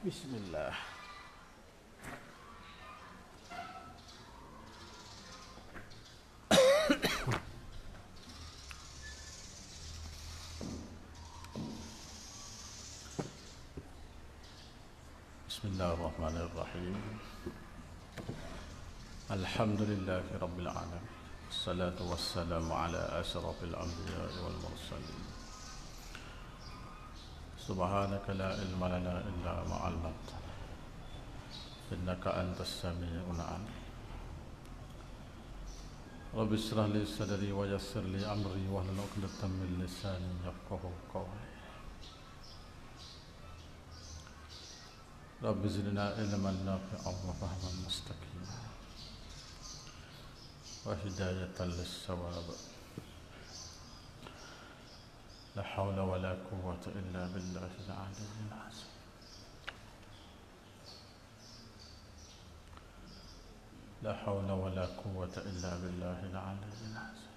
Bismillah. Bismillahirrahmanirrahim. Alhamdulillahi rabbil alamin. Wassalatu wassalamu ala asyrafil anbiya'i wal mursalin. Subhanaka la ilma lana illa ma 'allamtana. Innaka antas sami'ul 'alim. Rabbi shrah li sadri wa yassir li amri wahlul 'uqdatam min lisani yafqahu qawli. Rabbi zidna ilman nafi'an wa fahman mustaqima wa hidayatan lis-shawab. La hawla wa la quwwata illa billahil 'aliyyil 'azim. La hawla wa la quwwata illa billahil 'aliyyil 'azim.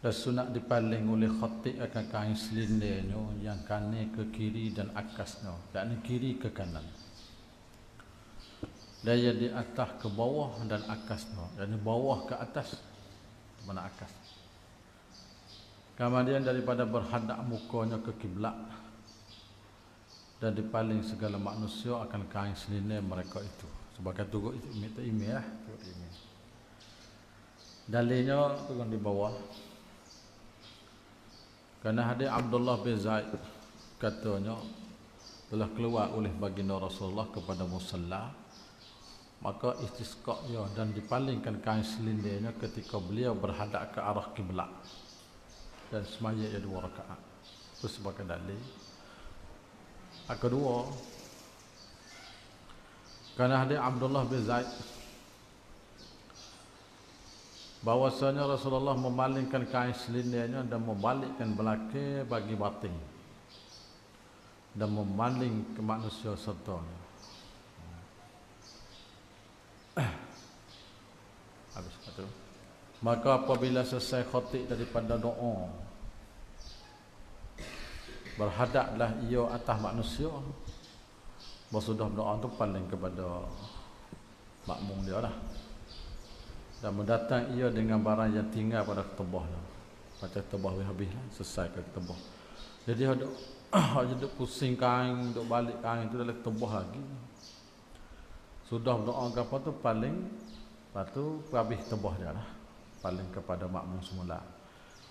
Dan sunat dipaling oleh khatib akan kain selindernya yang kanan ke kiri dan akasnya, dan kiri ke kanan. Daya di atas ke bawah dan akasnya, dan bawah ke atas, mana akas. Kemudian daripada berhadap mukanya ke kiblat dan dipaling segala manusia akan kain selinder mereka itu. Sebagai turut imi lah, turut imi. Dalilnya turun di bawah. Kerana hadis Abdullah bin Zaid katanya telah keluar oleh baginda Rasulullah kepada musalla, maka istisqa ya dan dipalingkan kain selindernya ketika beliau berhadap ke arah kiblat dan semaya ia 2 rakaat. Itu sebagai dalil. Kedua, kerana hadis Abdullah bin Zaid bahwasanya Rasulullah memalingkan kain selindernya dan membalikkan belakang bagi batin dan memaling ke manusia sertanya. Habis itu, maka apabila selesai khatib daripada doa, berhadaplah ia atas manusia, bersudah doa itu paling kepada makmum dia lah, dan mendatang ia dengan barang yang tinggal pada ketubahnya. Macam ketubah habis lah, selesai ke ketubah. Jadi ada duduk pusing kain, duduk balik kain itu dalam ketubah lagi. Sudah berdoa ke apa tu paling, lepas tu habis ketubah dia lah, paling kepada makmum semula.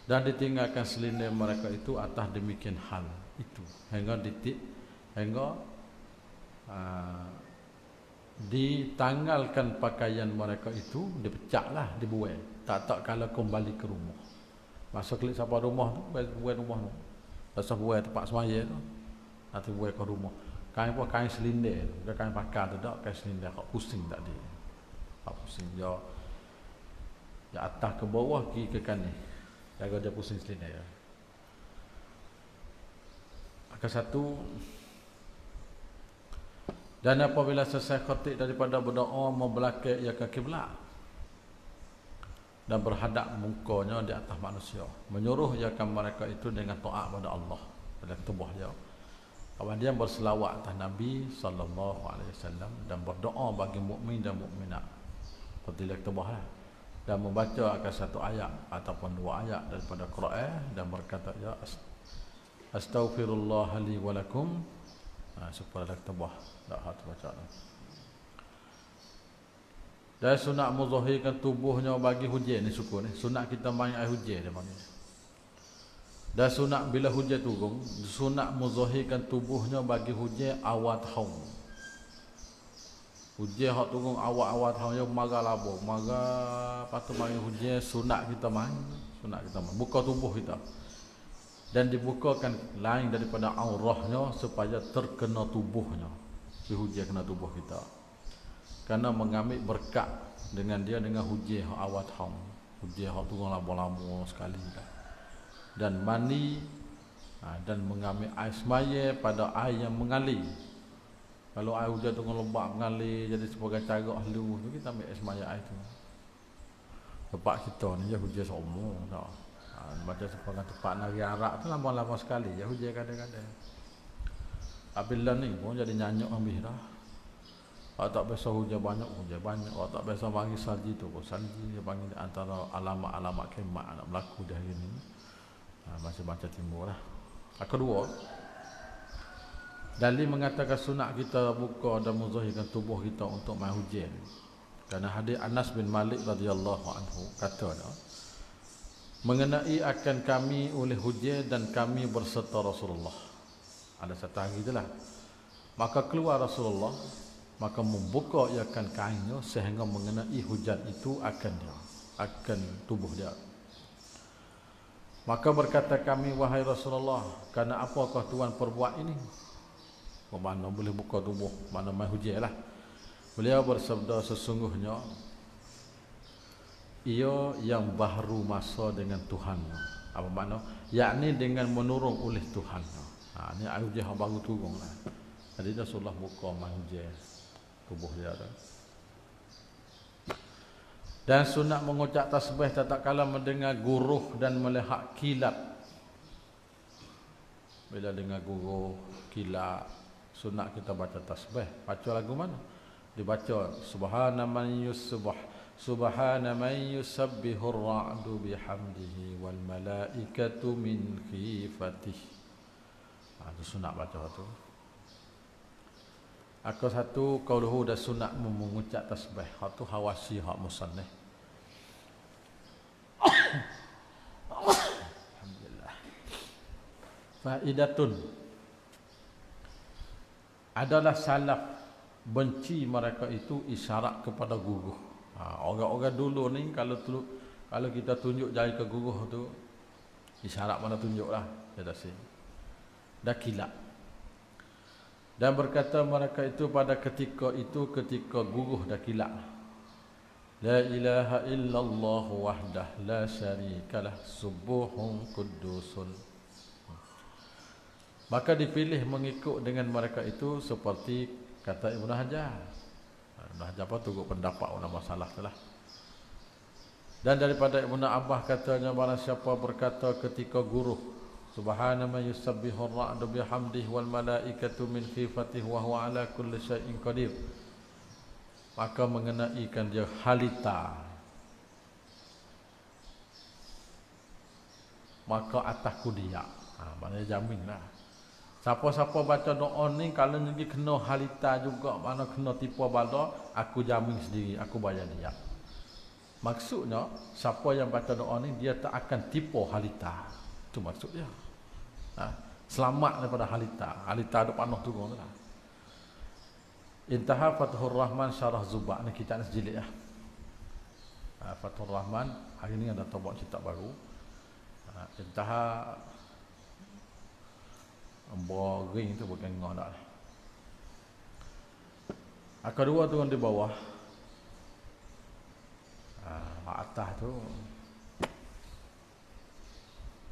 Dan ditinggalkan selinder mereka itu atas demikian hal itu hingga ditanggalkan pakaian mereka itu, dipecahlah, dibuai. Tak kalau kembali ke rumah. Masa klik siapa rumah tu, buai rumah tu. Pasal buai tempat semaya tu, nanti buai ke rumah. Kain pun kain selinder, dia kain pakar tu tak, kain selinder kau pusing tak dia. Kau pusing dia. Ya atas ke bawah, kiri ke kanan. Jaga dia pusing selinder ya. Satu. Dan apabila selesai khatib daripada berdoa membelakang ia ke kiblat dan berhadap mukanya di atas manusia, menyuruh iakan mereka itu dengan taat pada Allah pada tubuh dia. Kemudian berselawat atas Nabi sallallahu alaihi wasallam dan berdoa bagi mukmin dan mukminat. Fadilah tubuhlah, dan membaca akan satu ayat ataupun 2 ayat daripada Quran dan berkata ya astaghfirullah li wa lakum, supaya dak tubuh dak hat baca. Dan sunat muzahirkan tubuhnya bagi hujan ni suku ni. Sunat kita main air hujan dia mana. Dan sunat bila hujan turun, sunat muzahirkan tubuhnya bagi hujan awat haum. Hujan hak turun awat-awat haum yo maga labo, maga patu main hujan sunat kita main, buka tubuh kita. Dan dibukakan lain daripada aurahnya supaya terkena tubuhnya. Hujan kena tubuh kita. Kerana mengambil berkat dengan dia dengan hujan awat haum. Hujan hak turun labo-labo sekali. Dan mani dan mengambil air semaya pada air yang mengalir Kalau air hujan tu ngelembab mengalir jadi sebagai carok halus tu, kita ambil semaya air tu. Tempat kita ni je hujan semua tak. Macam sebagai tempat nari Arab tu lama-lama sekali je hujan kadang-kadang. Apabila ni pun jadi nyanyuk habis dah. Kalau tak biasa hujan banyak. Kalau tak biasa panggil salji tu pun salji. Dia panggil antara alamat-alamat kiamat nak berlaku di hari ni. Macam-macam timbul lah. Kedua, dalil mengatakan sunat kita buka dan muzahirkan tubuh kita untuk main hujan. Kerana hadis Anas bin Malik radhiyallahu anhu kata dah, mengenai akan kami oleh hujan dan kami berserta Rasulullah. Ada satu hari itulah. Maka keluar Rasulullah, maka membuka iakan kainnya sehingga mengenai hujan itu akan dia, akan tubuh dia. Maka berkata kami, wahai Rasulullah, kerana apakah Tuhan perbuat ini? Mana boleh buka tubuh, mana main hujan lah. Beliau bersabda, sesungguhnya ia yang baharu masa dengan Tuhannya. Apa makna? Yakni dengan menurun oleh Tuhannya. Ini air hujan yang baru turun lah. Jadi Rasulullah buka main hujan tubuh dia tu. Dan sunat mengucap tasbih tak kala mendengar guruh dan melihat kilat. Bila dengar guruh, kilat, sunat kita baca tasbih. Baca lagu mana? Dibaca subhana man yusabbihu ar-ra'du bihamdihi wal malaikatu min khifatihi. Itu sunat baca tu. Aku satu qauluhu dan sunat mengucap tasbih. Hak tu hawasi hak musannif. Alhamdulillah. Faidatun. Adalah salaf benci mereka itu isyarat kepada guruh. Orang-orang dulu ni kalau kita tunjuk jari ke guruh tu, isyarat mana tunjuklah, dia dah sini. Dah kilap. Dan berkata mereka itu pada ketika itu, ketika guruh dah kilap, la ilaha illallah wahdah la syarikalah subuhun kudusun. Maka dipilih mengikut dengan mereka itu seperti kata Ibn Hajar. Ibn Hajar apa tu pendapat ulama masalah tu lah. Dan daripada Ibn Abbas katanya, barang siapa berkata ketika guruh subhana man yusabbihu ar-ra'du bihamdihi wal malaikatu min khifatihi wa huwa ala kulli syai'in qadir, maka mengenaikan dia halita, maka atasku dia. Maknanya jamin lah. Siapa-siapa baca doa ni kalau nanti kena halita juga, mana kena tipu bala, aku jamin sendiri, aku bayar dia. Maksudnya siapa yang baca doa ni dia tak akan tipu halita. Itu maksud dia. Selamat daripada halita. Halita ada panah turun tu lah. Intaha Fathur Rahman Syarah Zubak. Ni kitab ni sejilid lah. Fathur Rahman hari ni ada tabat kitab baru. Intaha boring tu bukan ngah dah. Kedua turun di bawah. Atas tu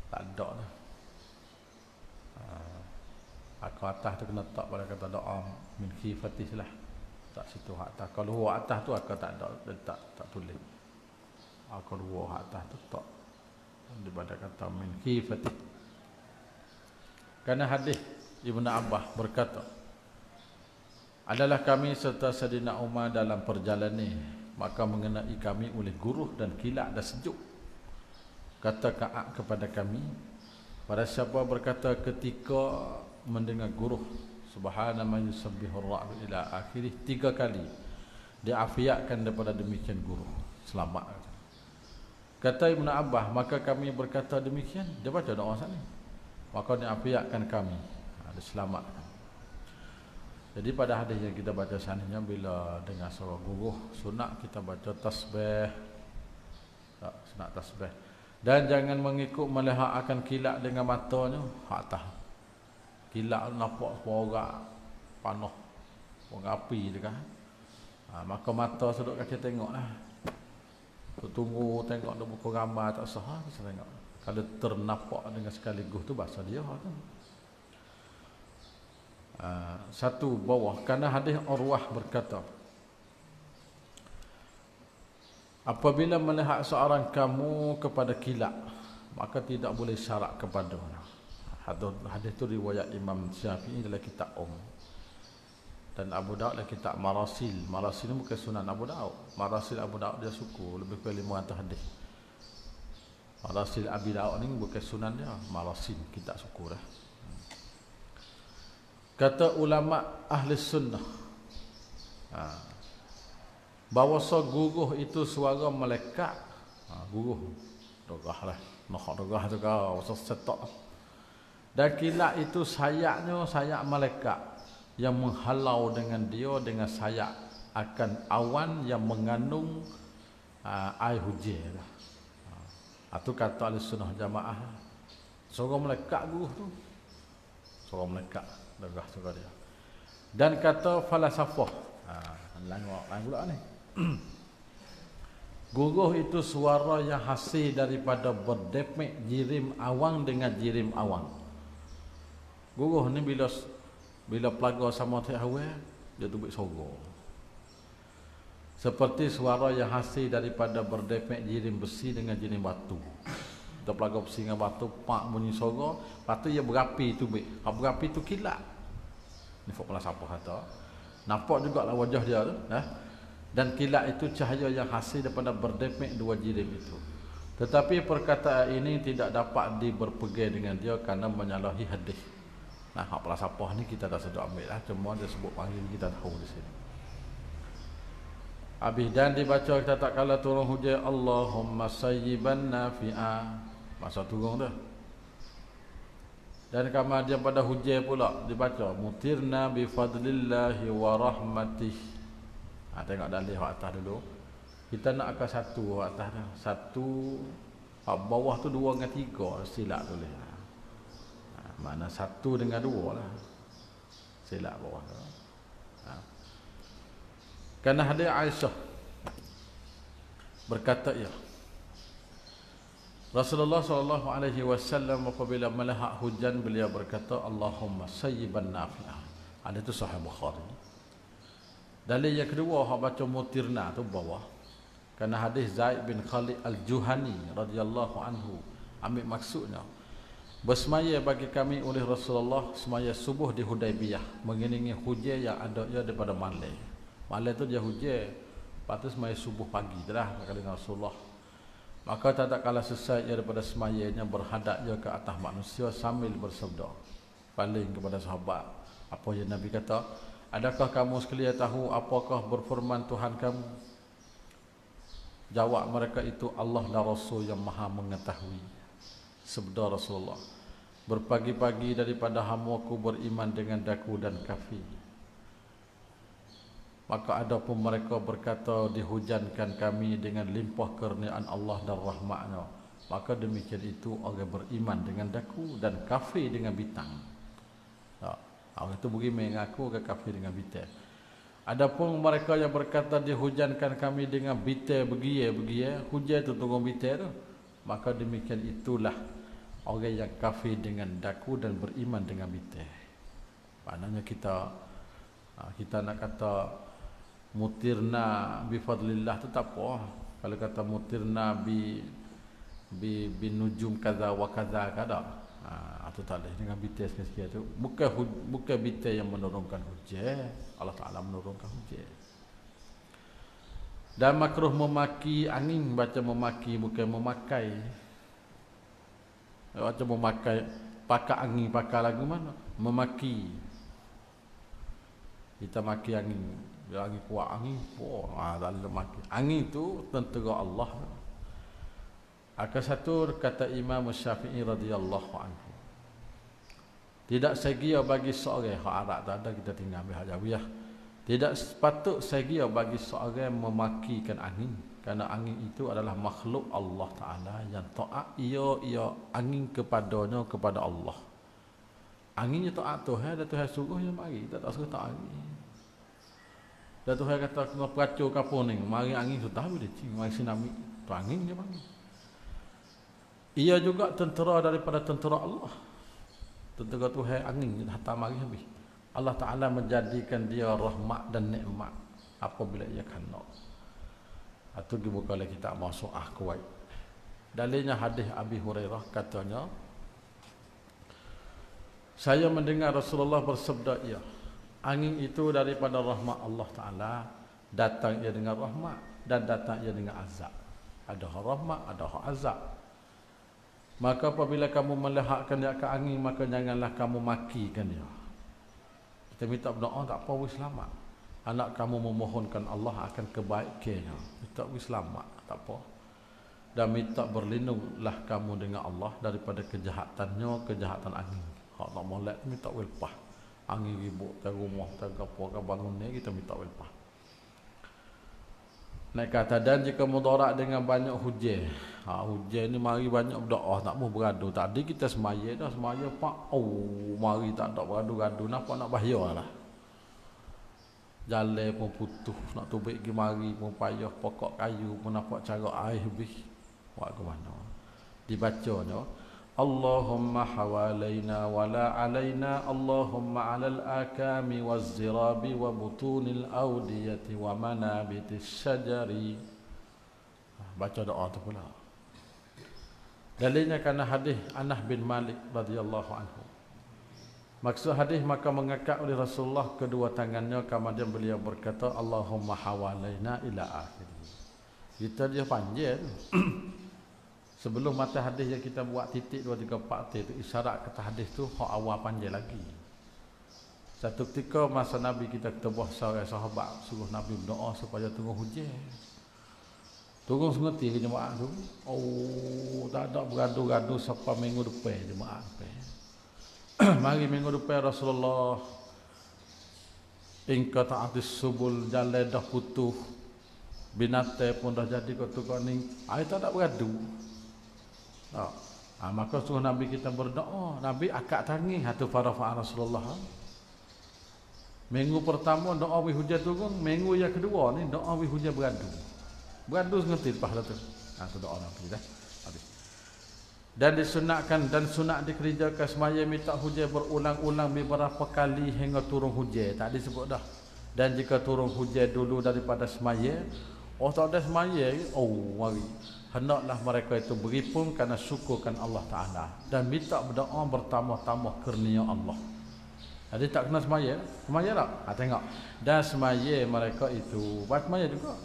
tak ada lah. Aku atas tu kena tak pada kata doa min khifatih lah. Tak situ atas. Kalau huwa atas tu aku tak ada, tak tulis. Aku huwa atas tu tak daripada kata min khifatih. Kerana hadis Ibn Abbas berkata, adalah kami serta Sayyidina Umar dalam perjalanan, maka mengenai kami oleh guruh dan kilat dan sejuk. Kata Ka'ab kepada kami, pada siapa berkata ketika mendengar guruh subhana man yusabbihu ar-ra'du ila akhirih 3 kali, diafiatkan daripada demikian guruh, selamat. Kata Ibn Abbas, maka kami berkata demikian, dia baca doa sana, maka diafiatkan kami, diselamatkan. Jadi pada hadis yang kita baca sananya, bila dengar suara guruh, sunat kita baca tasbih, sunat tasbih. Dan jangan mengikut melihat akan kilat dengan matanya, hak atas. Kilat nampak orang panah, orang api je kan. Maka mata sudut kaki tengoklah. Tunggu tengok dia buku gambar tak sah, kita tengok. Kalau ternampak dengan sekaligus tu bahasa dia tu. Satu bawah, kerana hadis Urwah berkata, apabila melihat seorang kamu kepada kilat, maka tidak boleh syarak kepadanya. Hadis itu riwayat Imam Syafi'i dalam kitab dan Abu Daud dalam kitab Marasil. Marasil ini bukan sunan Abu Daud. Marasil Abu Daud dia suku lebih kurang 500 hadis. Marasil Abi Daud ni bukan sunan dia, Marasil kitab suku dah. Kata ulama ahli sunnah, bahawasa guruh itu suara malaikat. Guruh dogah lah, nak dogah tu kau usah setok. Dan kilat itu sayapnya sayap malaikat yang menghalau dengan dia dengan sayap akan awan yang mengandung air hujan. Itu kata ahli sunnah jamaah. Suara malaikat guruh tu, suara malaikat dogah suara dia. Dan kata falasafah, lain pula ni. Guruh itu suara yang hasil daripada berdepek jirim awang dengan jirim awang. Guruh ni bila pelaga sama hawa, dia tubik sorok. Seperti suara yang hasil daripada berdepek jirim besi dengan jirim batu. Kita pelaga besi dengan batu, pak bunyi sorok, lepas tu ia berapi tubik. Berapi tu kilat. Ni fok siapa kata. Nampak jugalah wajah dia tu, dan kilat itu cahaya yang hasil daripada berdepek dua jirim itu. Tetapi perkataan ini tidak dapat diberpegang dengan dia kerana menyalahi hadis. Nah, hak pelasapah ni kita dah sedap ambil lah, cuma dia sebut panggil kita tahu di sini. Habis dan dibaca kita tak kala turun hujan, Allahumma sayyiban nafi'a. Masa turun dah. Dan kemudian pada hujan pula dibaca mutirna bi fadlillahi wa rahmatih. Tengok dalil hak atas dulu. Kita nak akan satu hak atas dah. Satu hak bawah tu 2 dengan 3 silap tulis. Mana 1 dengan 2 lah. Silap bawah tu. Kerana hadis Aisyah berkata ya, Rasulullah SAW apabila melihat hujan beliau berkata Allahumma sayyiban nafi'ah. Ada tu Sahih Bukhari. Dalil yang kedua hak baca mutirna tu bawah. Kerana hadis Zaid bin Khalid Al-Juhani radhiyallahu anhu ambil maksudnya bersemaya bagi kami oleh Rasulullah semaya subuh di Hudaibiyah mengiringi hujan yang ada daripada Malai. Malai tu dia hujan, lepas tu semaya subuh pagi dah dengan Rasulullah. Maka tak kala selesai daripada semayanya berhadap dia ke atas manusia sambil bersabda paling kepada sahabat, apa yang Nabi kata, adakah kamu sekalian tahu apakah berfirman Tuhan kamu? Jawab mereka itu, Allah dan Rasul yang maha mengetahui. Sabda Rasulullah, berpagi-pagi daripada hamaku beriman dengan daku dan kafir. Maka ada pun mereka berkata dihujankan kami dengan limpah kurniaan Allah dan rahmatnya. Maka demikian itu orang beriman dengan daku dan kafir dengan bintang. Orang itu beriman dengan aku, orang kafir dengan bintang. Adapun mereka yang berkata dihujankan kami dengan bintang begia, hujan itu turun bintang tu. Maka demikian itulah orang yang kafir dengan daku dan beriman dengan bintang. Maknanya kita nak kata mutirna bi fadlillah tu tak apa. Kalau kata mutirna bi nujum kaza wa kaza kada. Itu tak boleh dengan bintang sikit-sikit tu. Bukan bintang yang menurunkan hujan. Allah Taala menurunkan hujan. Dan makruh memaki angin, baca memaki bukan memakai. Baca memakai, pakai angin, pakai lagu mana? Memaki. Kita maki angin. Bila angin kuat angin, tak boleh maki. Angin itu tentera Allah. Akan satu kata Imam Syafi'i radhiyallahu anhu. Tidak segia bagi seorang hak Arab tak ada, kita tinggal ambil hak Jawiyah. Tidak sepatut segia bagi seorang memakikan angin, kerana angin itu adalah makhluk Allah Taala yang taat ia angin kepadanya kepada Allah. Anginnya taat Tuhan, dan Tuhan suruh dia mari, tak suruh tak angin. Dan Tuhan kata kena peracur kapur ni, mari angin sudah boleh cing, mari tsunami, tu angin dia panggil. Ia juga tentera daripada tentera Allah. Tentera Tuhan angin dia hantar mari habis. Allah Ta'ala menjadikan dia rahmat dan nikmat apabila ia kena. Itu dibuka oleh kitab Mawsu'ah Kuwait. Dalilnya hadis Abi Hurairah, katanya, saya mendengar Rasulullah bersabda, ya, angin itu daripada rahmat Allah Ta'ala, datang ia dengan rahmat dan datang ia dengan azab. Ada rahmat, ada azab. Maka apabila kamu melahapkan dia ke angin, maka janganlah kamu makikan dia. Kita minta berdoa, tak apa, wis selamat. Anak kamu memohonkan Allah akan kebaikannya, minta wis selamat, tak apa. Dan minta berlindunglah kamu dengan Allah daripada kejahatannya, kejahatan angin. Hak nak molek minta welpah. Angin ribut ke rumah, ke apa, ke bangun ni, kita minta welpah. Naik kata, dan jika mudarat dengan banyak hujan. Hujan ni mari banyak berdoa, tak mau beradu. Tadi kita semaya dah, semaya pak. Mari tak ada beradu-gadu, nampak nak bahaya lah. Jalan pun putus, nak tubik pergi mari pun payah, pokok kayu pun nampak cara air habis. Buat ke mana? Dibacanya, Allahumma hawalaina wala alaina, Allahumma alal akami wazzirabi wa butunil awdiyati wa manabitis syajari. Baca doa tu pula. Dalilnya kerana hadis Anas bin Malik radhiyallahu anhu. Maksud hadis, maka mengangkat oleh Rasulullah kedua tangannya, kemudian beliau berkata, Allahumma hawalaina ila akhir. Kita dia panjang. Sebelum mata hadis yang kita buat titik 2, 3, 4 itu isyarat kata hadis tu hak awal panjang lagi. Satu ketika masa Nabi kita ketemu seorang sahabat, suruh Nabi berdoa supaya turun hujan. Turun sengerti ke jemaah tu. Tak ada bergaduh-gaduh sampai minggu depan jemaah. Mari minggu depan Rasulullah ingka ta'atis subul, jalan dah putus, binatang pun dah jadi kotor ni. Air tak ada bergaduh. Maka suruh Nabi kita berdoa. Nabi akak tangi hatu farafa'an Rasulullah. Minggu pertama doa wi hujan turun, minggu yang kedua ni doa wi hujan bergaduh. Bergaduh ngerti lepas tu. Tu doa Nabi dah. Dan disunatkan dan sunat dikerjakan semaya minta hujan berulang-ulang beberapa kali hingga turun hujan. Tak disebut dah. Dan jika turun hujan dulu daripada semaya, tak ada semaya, mari hendaklah mereka itu berhimpun kerana syukurkan Allah Ta'ala dan minta berdoa bertambah-tambah kurnia Allah. Jadi tak kena semaya tak? Tengok. Dan semaya mereka itu buat semaya juga.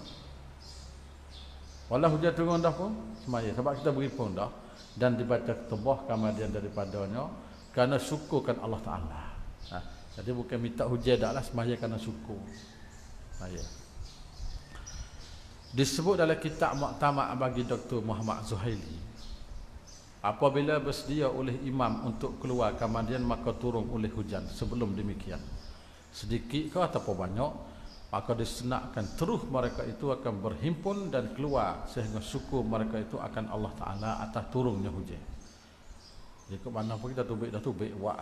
Walau hujan turun dah pun semaya, sebab kita berhimpun dah. Dan dibaca ketubah kemudian daripadanya kerana syukurkan Allah Ta'ala. Jadi bukan minta hujan dah lah, semaya kerana syukur. Semaya. Disebut dalam kitab Muktamad bagi Dr. Muhammad Zuhaili, apabila bersedia oleh imam untuk keluar kemudian maka turun oleh hujan. Sebelum demikian, sedikit ke ataupun banyak, maka disunatkan terus mereka itu akan berhimpun dan keluar sehingga syukur mereka itu akan Allah Ta'ala atas turunnya hujan. Jadi ke mana pun kita tubik dah tubik buat.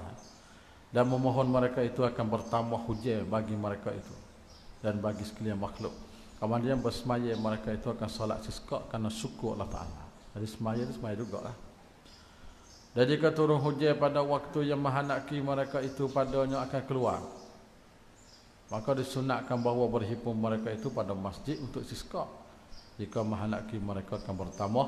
Dan memohon mereka itu akan bertambah hujan bagi mereka itu dan bagi sekalian makhluk. Kemudian bersemaya mereka itu akan solat istisqa kerana syukur Allah Ta'ala. Jadi semaya itu semaya juga lah. Dan jika turun hujan pada waktu yang menghendaki mereka itu padanya akan keluar, maka disunatkan bahawa berhimpun mereka itu pada masjid untuk istisqa. Jika menghendaki mereka akan bertambah,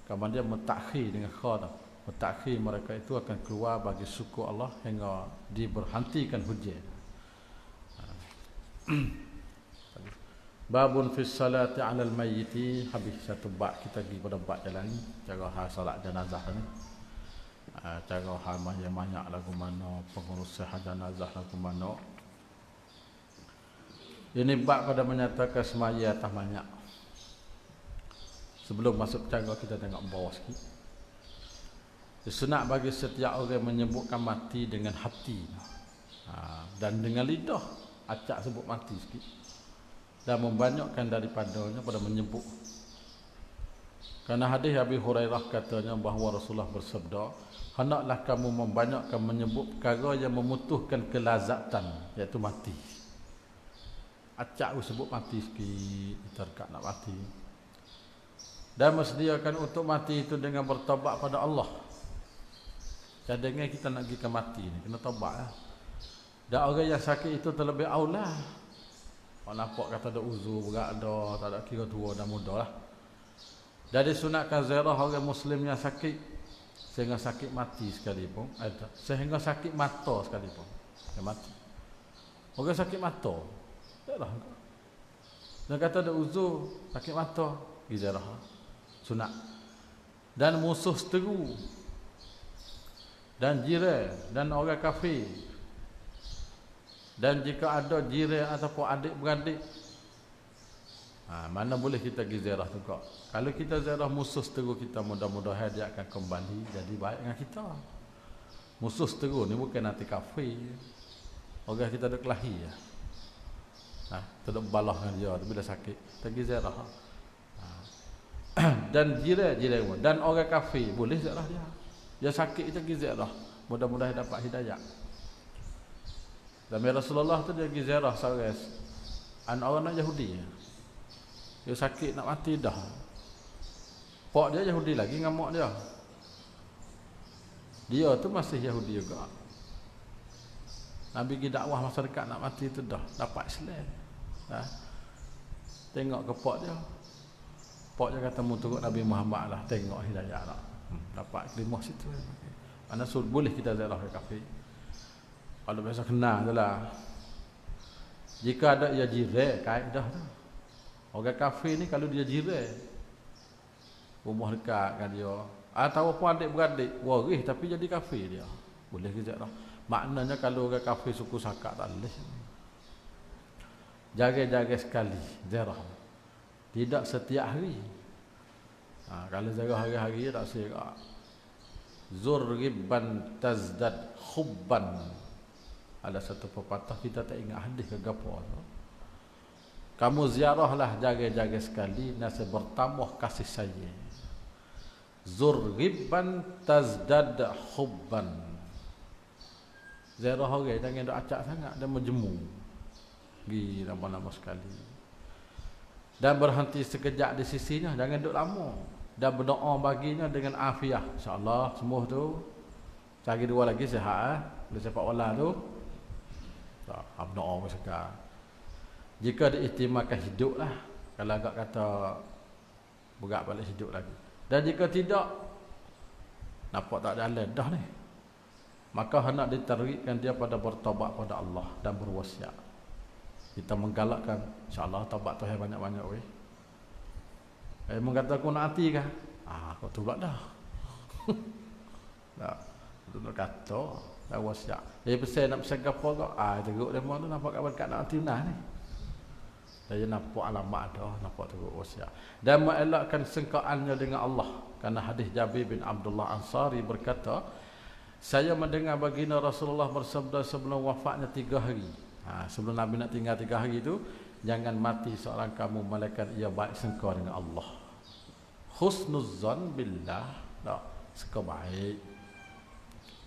kemudian mentakhir dengan khadah. Mentakhir mereka itu akan keluar bagi syukur Allah hingga diberhentikan hujan. Babun fi salati 'ala al-mayyiti. Habis satu bab, kita pergi pada bab jalan ni, cara hal salat jenazah ni. Cara hal banyak lagu mana, pengurus jenazah lagu mana. Ini bab pada menyatakan semaya atas banyak. Sebelum masuk cara, kita tengok bawah sikit. Sunat bagi setiap orang menyebutkan mati dengan hati dan dengan lidah, acak sebut mati sikit. Dan membanyakkan daripadanya pada menyebut. Kerana hadis Abi Hurairah katanya bahawa Rasulullah bersabda, hendaklah kamu membanyakkan menyebut perkara yang memutuskan kelazatan, iaitu mati. Acak sebut mati sikit, kita dekat nak mati. Dan mesediakan untuk mati itu dengan bertaubat pada Allah. Cadangan kita nak pergi ke mati ni, kena taubat lah. Dan orang yang sakit itu terlebih aula. Orang nampak kata ada uzur, berat dah, tak ada kira tua dan muda lah. Dan disunatkan ziarah orang Muslim yang sakit, sehingga sakit mati sekalipun, sehingga sakit mata sekalipun, yang mati. Orang sakit mata, taklah. Dan kata ada uzur, sakit mata, pergi ziarah, sunat. Dan musuh seteru, dan jiran, dan orang kafir. Dan jika ada jiran ataupun adik-beradik, mana boleh kita pergi ziarah juga. Kalau kita ziarah musuh seteru kita, mudah-mudahan dia akan kembali jadi baik dengan kita. Musuh seteru ni bukan nanti kafir. Orang kita ada kelahi ya. Tidak balah dengan dia bila sakit, pergi ziarah. Dan jiran dan orang kafir boleh ziarah dia. Dia sakit kita pergi ziarah, mudah-mudahan dapat hidayah. Dan Rasulullah tu dia pergi ziarah seorang orang Yahudi. Dia sakit nak mati dah. Pak dia Yahudi lagi dengan mak dia. Dia tu masih Yahudi juga. Nabi pergi dakwah masa dekat nak mati tu dah dapat Islam. Tengok ke pak dia. Pak dia kata mu turut Nabi Muhammad lah, tengok hidayah lah. Dapat kelimah situ. Mana boleh kita ziarah ke kafir. Kalau biasa kenal je lah. Jika ada ia jiran, kaedah tu. Orang kafir ni kalau dia jiran, rumah dekat kan dia, atau pun adik-beradik, waris tapi jadi kafir dia, boleh ke ziarah. Maknanya kalau orang kafir suku Sakak tak boleh. Jaga-jaga sekali ziarah. Tidak setiap hari. Kalau ziarah hari-hari tak siap. Zur ribban tazdad khubban. Ada satu pepatah kita tak ingat hadis ke gapo tu. Kamu ziarahlah jaga-jaga sekali nasa bertambah kasih sayang. Zur ribban tazdad khubban. Ziarah orang jangan duk acak sangat dan menjemu. Gi lama-lama sekali. Dan berhenti sekejap di sisinya, jangan duk lama. Dan berdoa baginya dengan afiah. Insya-Allah sembuh tu. Cari dua lagi sihat boleh sepak bola tu. Tak berdoa sekali. Jika diihtimalkan hiduplah. Kalau agak kata berat balik hidup lagi. Dan jika tidak, nampak tak ada jalan dah ni, maka hendak diterikkan dia pada bertaubat pada Allah dan berwasiat. Kita menggalakkan, insya-Allah taubat tu banyak-banyak weh. Mengata aku nak hati kah? Kau tu pula dah. Tak. Tu nak kata, dah wasiat. Pesan nak pesan gapo kau? Teruk demo tu nampak kat nak hati nah ni. Dia nampak alamat dah, nampak teruk wasiat. Dan mengelakkan sengkaannya dengan Allah. Karena hadis Jabir bin Abdullah Ansari berkata, saya mendengar baginda Rasulullah bersabda sebelum wafatnya 3 hari. Sebelum Nabi nak tinggal 3 hari itu, jangan mati seorang kamu malaikat ia baik sangka dengan Allah. Husnuzzan billah. Tak, sangka baik.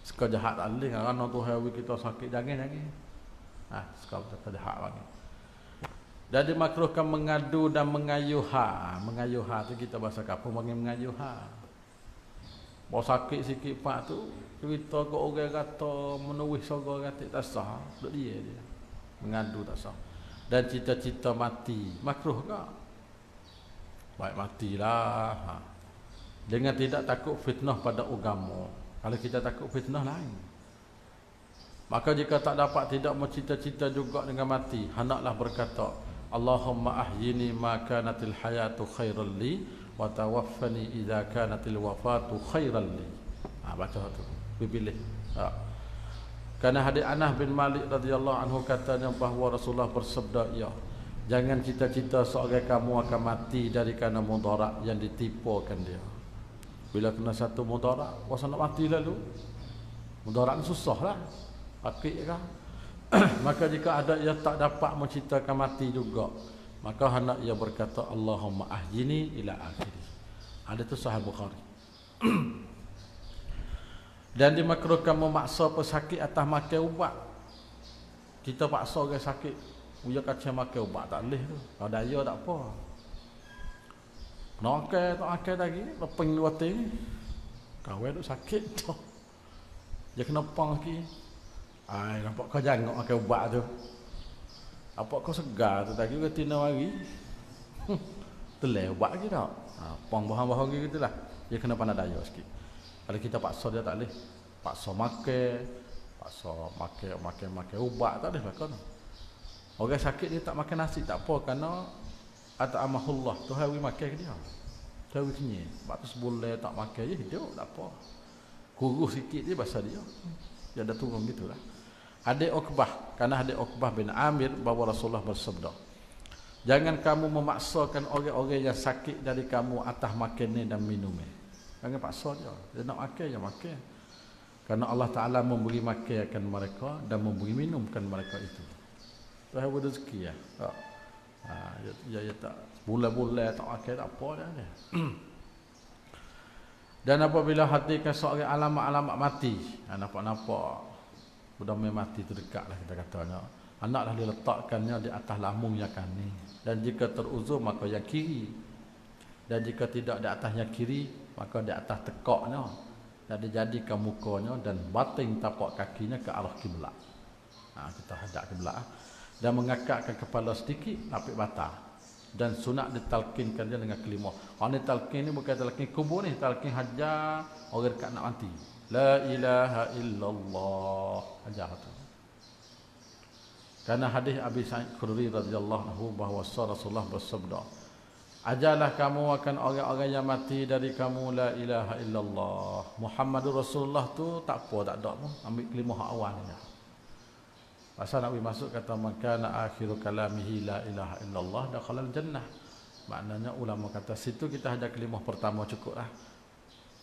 Sangka jahat tak boleh. Kerana Tuhan kita sakit jangan. Sangka jahat banget. Dan dimakruhkan mengadu dan mengayuha. Mengayuha tu kita bahasa kampung panggil mengayuha. Bawa sakit sikit pak tu, cerita ke orang kata menulis sorga kata tak sah, duk dia. Mengadu tak sah. Dan cita-cita mati, makruh ke? Baik matilah. Dengan tidak takut fitnah pada agama. Kalau kita takut fitnah lain. Maka jika tak dapat tidak mencita-cita juga dengan mati, hendaklah berkata, Allahumma ahyini ma kanatil hayatu khairan li wa tawaffani idza kanatil wafatu khairan li. Baca tu. Pilih. Karena hadis Anas bin Malik radhiyallahu anhu katanya bahawa Rasulullah bersabda, jangan cita-cita seorang kamu akan mati dari kerana mudarat yang ditipukan dia. Bila kena satu mudarat, puasa nak mati lalu. Mudarat ni susahlah. Akik kan? Maka jika ada ia tak dapat menciptakan mati juga, maka hendak ia berkata Allahumma ahyini ila akhiri. Ada tu Sahih Bukhari. Dan dimakruhkan memaksa pesakit atas makan ubat. Kita paksa orang sakit, dia kata makan ubat tak boleh tu. Kalau daya tak apa. Nak makan lagi, lepeng dua ting. Kawan tu sakit tu. Dia kena pang lagi. Ai nampak kau jangok makan ubat tu. Apa kau segar tu tadi ke tina hari. Telai ubat lagi tak? Pang bahan-bahan gitulah. Dia kena pandai daya sikit. Kalau kita paksa dia tak boleh. Paksa makan ubat tak boleh makan. Orang sakit dia tak makan nasi tak apa kerana at'amahullah Tuhan wi makan ke dia. Tuhan wi kenyang. Sebab tu sebulan tak makan je hidup tak apa. Kurus sikit je bahasa dia. Dia dah turun gitulah. Adik Uqbah, kerana adik Uqbah bin Amir bahawa Rasulullah bersabda, jangan kamu memaksakan orang-orang yang sakit dari kamu atas makannya dan minumnya. Jangan paksa dia. Dia nak makan, dia makan. Kerana Allah Ta'ala memberi makan akan mereka dan memberi minumkan mereka itu. Tuhan beri rezeki ya. Ya tak bulan-bulan tak makan tak apa dah. Dan apabila hati seorang alamat-alamat mati, nampak sudah mati tu dekatlah kita katanya. Anaklah diletakkannya di atas lambung yang kanan. Dan jika teruzur maka yang kiri. Dan jika tidak di atas yang kiri maka di atas tekaknya. Dan dijadikan mukanya dan batin tapak kakinya ke arah kiblat. Kita hadap kiblat. Dan mengangkatkan kepala sedikit lapik bata. Dan sunat ditalkinkan dia dengan kelima. Orang ni talkin ni bukan talkin kubur ni, talkin hajar orang dekat nak mati. La ilaha illallah. Hajar tu. Karena hadis Abi Sa'id Khudri radhiyallahu anhu bahawa Rasulullah bersabda, ajalah kamu akan orang-orang yang mati dari kamu la ilaha illallah. Muhammadur Rasulullah tu tak apa tak ada pun, ambil kelima hak awal ni. Pasal Nabi masuk kata makana akhiru kalamihi la ilaha illallah dakhalal jannah. Maknanya ulama kata situ kita ada kelima pertama cukuplah.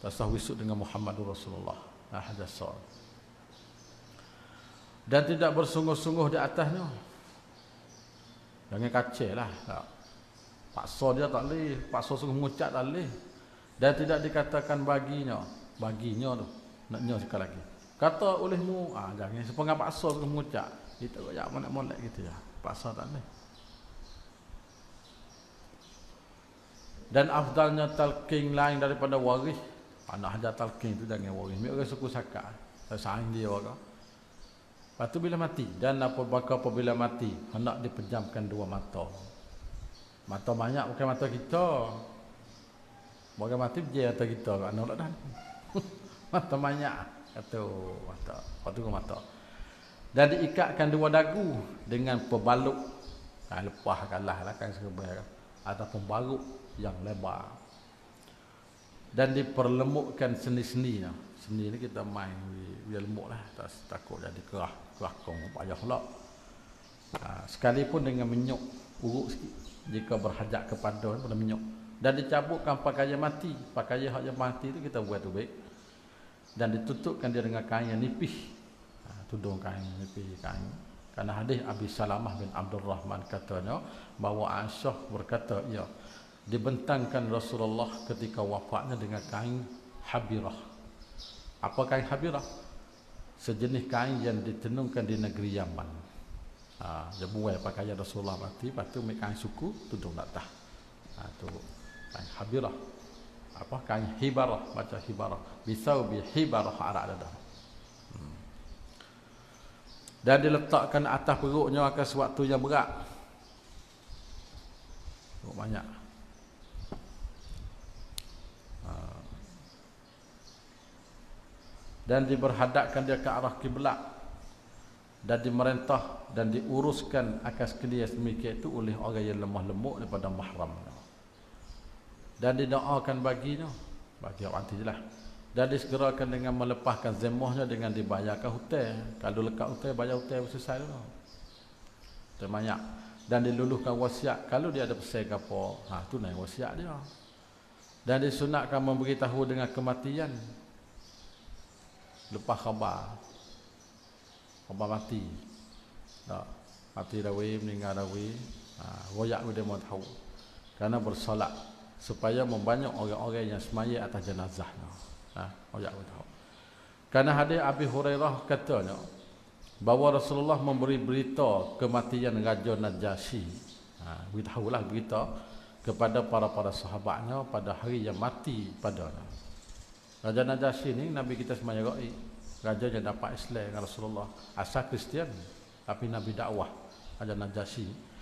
Tasawwisuk dengan Muhammadur Rasulullah. Hadasal. Dan tidak bersungguh-sungguh di atasnya. Jangan kacau lah. Paksa dia tak boleh. Paksa sungguh mengucap tak boleh. Dan tidak dikatakan baginya. Baginya tu. Naknya sekali lagi. Kata olehmu. Jangan. Sepengah paksa sungguh mengucap. Kita kaya molek gitu ya. Paksa tak boleh. Dan afdalnya talqin lain daripada waris. Anak hajar talqin tu jangan waris. Mereka orang suku sakak. Sayang dia orang. Lepas tu bila mati. Dan apabila mati. Hendak dipejamkan dua mata. Mata banyak bukan mata kita. Bukan mati berjaya mata kita. Anak tak dah. Mata banyak. Kata mata. Lepas tu mata. Dan diikatkan dua dagu. Dengan pebaluk. Lepas kalah lah kan serba. Ataupun baruk yang lebar. Dan diperlemukkan sendi-sendi. Sendi ni kita main biar lemuk lah. Takut jadi kerah kong payah pula. Sekalipun dengan menyuk uruk sikit. Jika berhajat kepada pada menyuk. Dan dicabutkan pakaian mati. Pakaian yang mati tu kita buat tu baik. Dan ditutupkan dia dengan kain yang nipis. Tudung kain nipis kain. Karena hadis Abi Salamah bin Abdul Rahman katanya bahawa Aisyah berkata ya, dibentangkan Rasulullah ketika wafatnya dengan kain habirah. Apa kain habirah? Sejenis kain yang ditenungkan di negeri Yaman. Dia buai pakaian Rasulullah mati, lepas tu ambil kain suku tudung atas. Tu kain habirah. Apa kain hibarah, baca hibarah. Bisaubi hibarah arak dadah. Dan diletakkan atas perutnya akan sewaktu yang berat. Banyak. Dan diberhadapkan dia ke arah kiblat. Dan dimerintah dan diuruskan akan sekalian sedemikian itu oleh orang yang lemah lembut daripada mahram. Dan didoakan baginya. Bagi orang mati je lah. Dan disegerakan dengan melepaskan zemahnya dengan dibayarkan hutang. Kalau lekat hutang, bayar hutang selesai dulu. Terbanyak. Dan diluluhkan wasiat. Kalau dia ada pesan ke apa, tu naik wasiat dia. Dan disunatkan memberitahu dengan kematian. Lepas khabar. Khabar mati. Tak. Mati dah weh, meninggal dah weh. Royak dia mau tahu. Kerana bersolat. Supaya membanyak orang-orang yang semaya atas jenazahnya. Royak dia tahu. Kerana hadis Abi Hurairah katanya. Bahawa Rasulullah memberi berita kematian Raja Najasyi. Beritahulah berita kepada para sahabatnya pada hari yang mati padanya. Raja Najasyi ni Nabi kita semaya gaib. raja yang dapat Islam dengan Rasulullah, asal Kristian tapi Nabi dakwah, Raja Najasyi.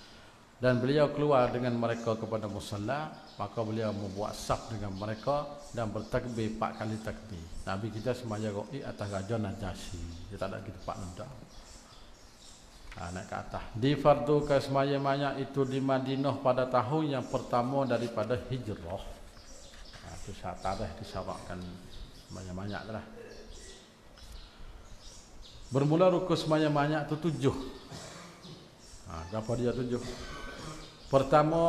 Dan beliau keluar dengan mereka kepada musalla, maka beliau membuat saf dengan mereka dan bertakbir 4 kali takbir. Nabi kita semaya goib atas Raja Najasyi, dia tak ada kita tempat nendak. Naik ke atas. Difardukan semaya banyak itu di Madinah pada tahun yang pertama daripada hijrah. Itu tarikh disyaratkan banyak-banyak lah. Bermula rukun semaya banyak itu 7. Berapa dia 7? Pertama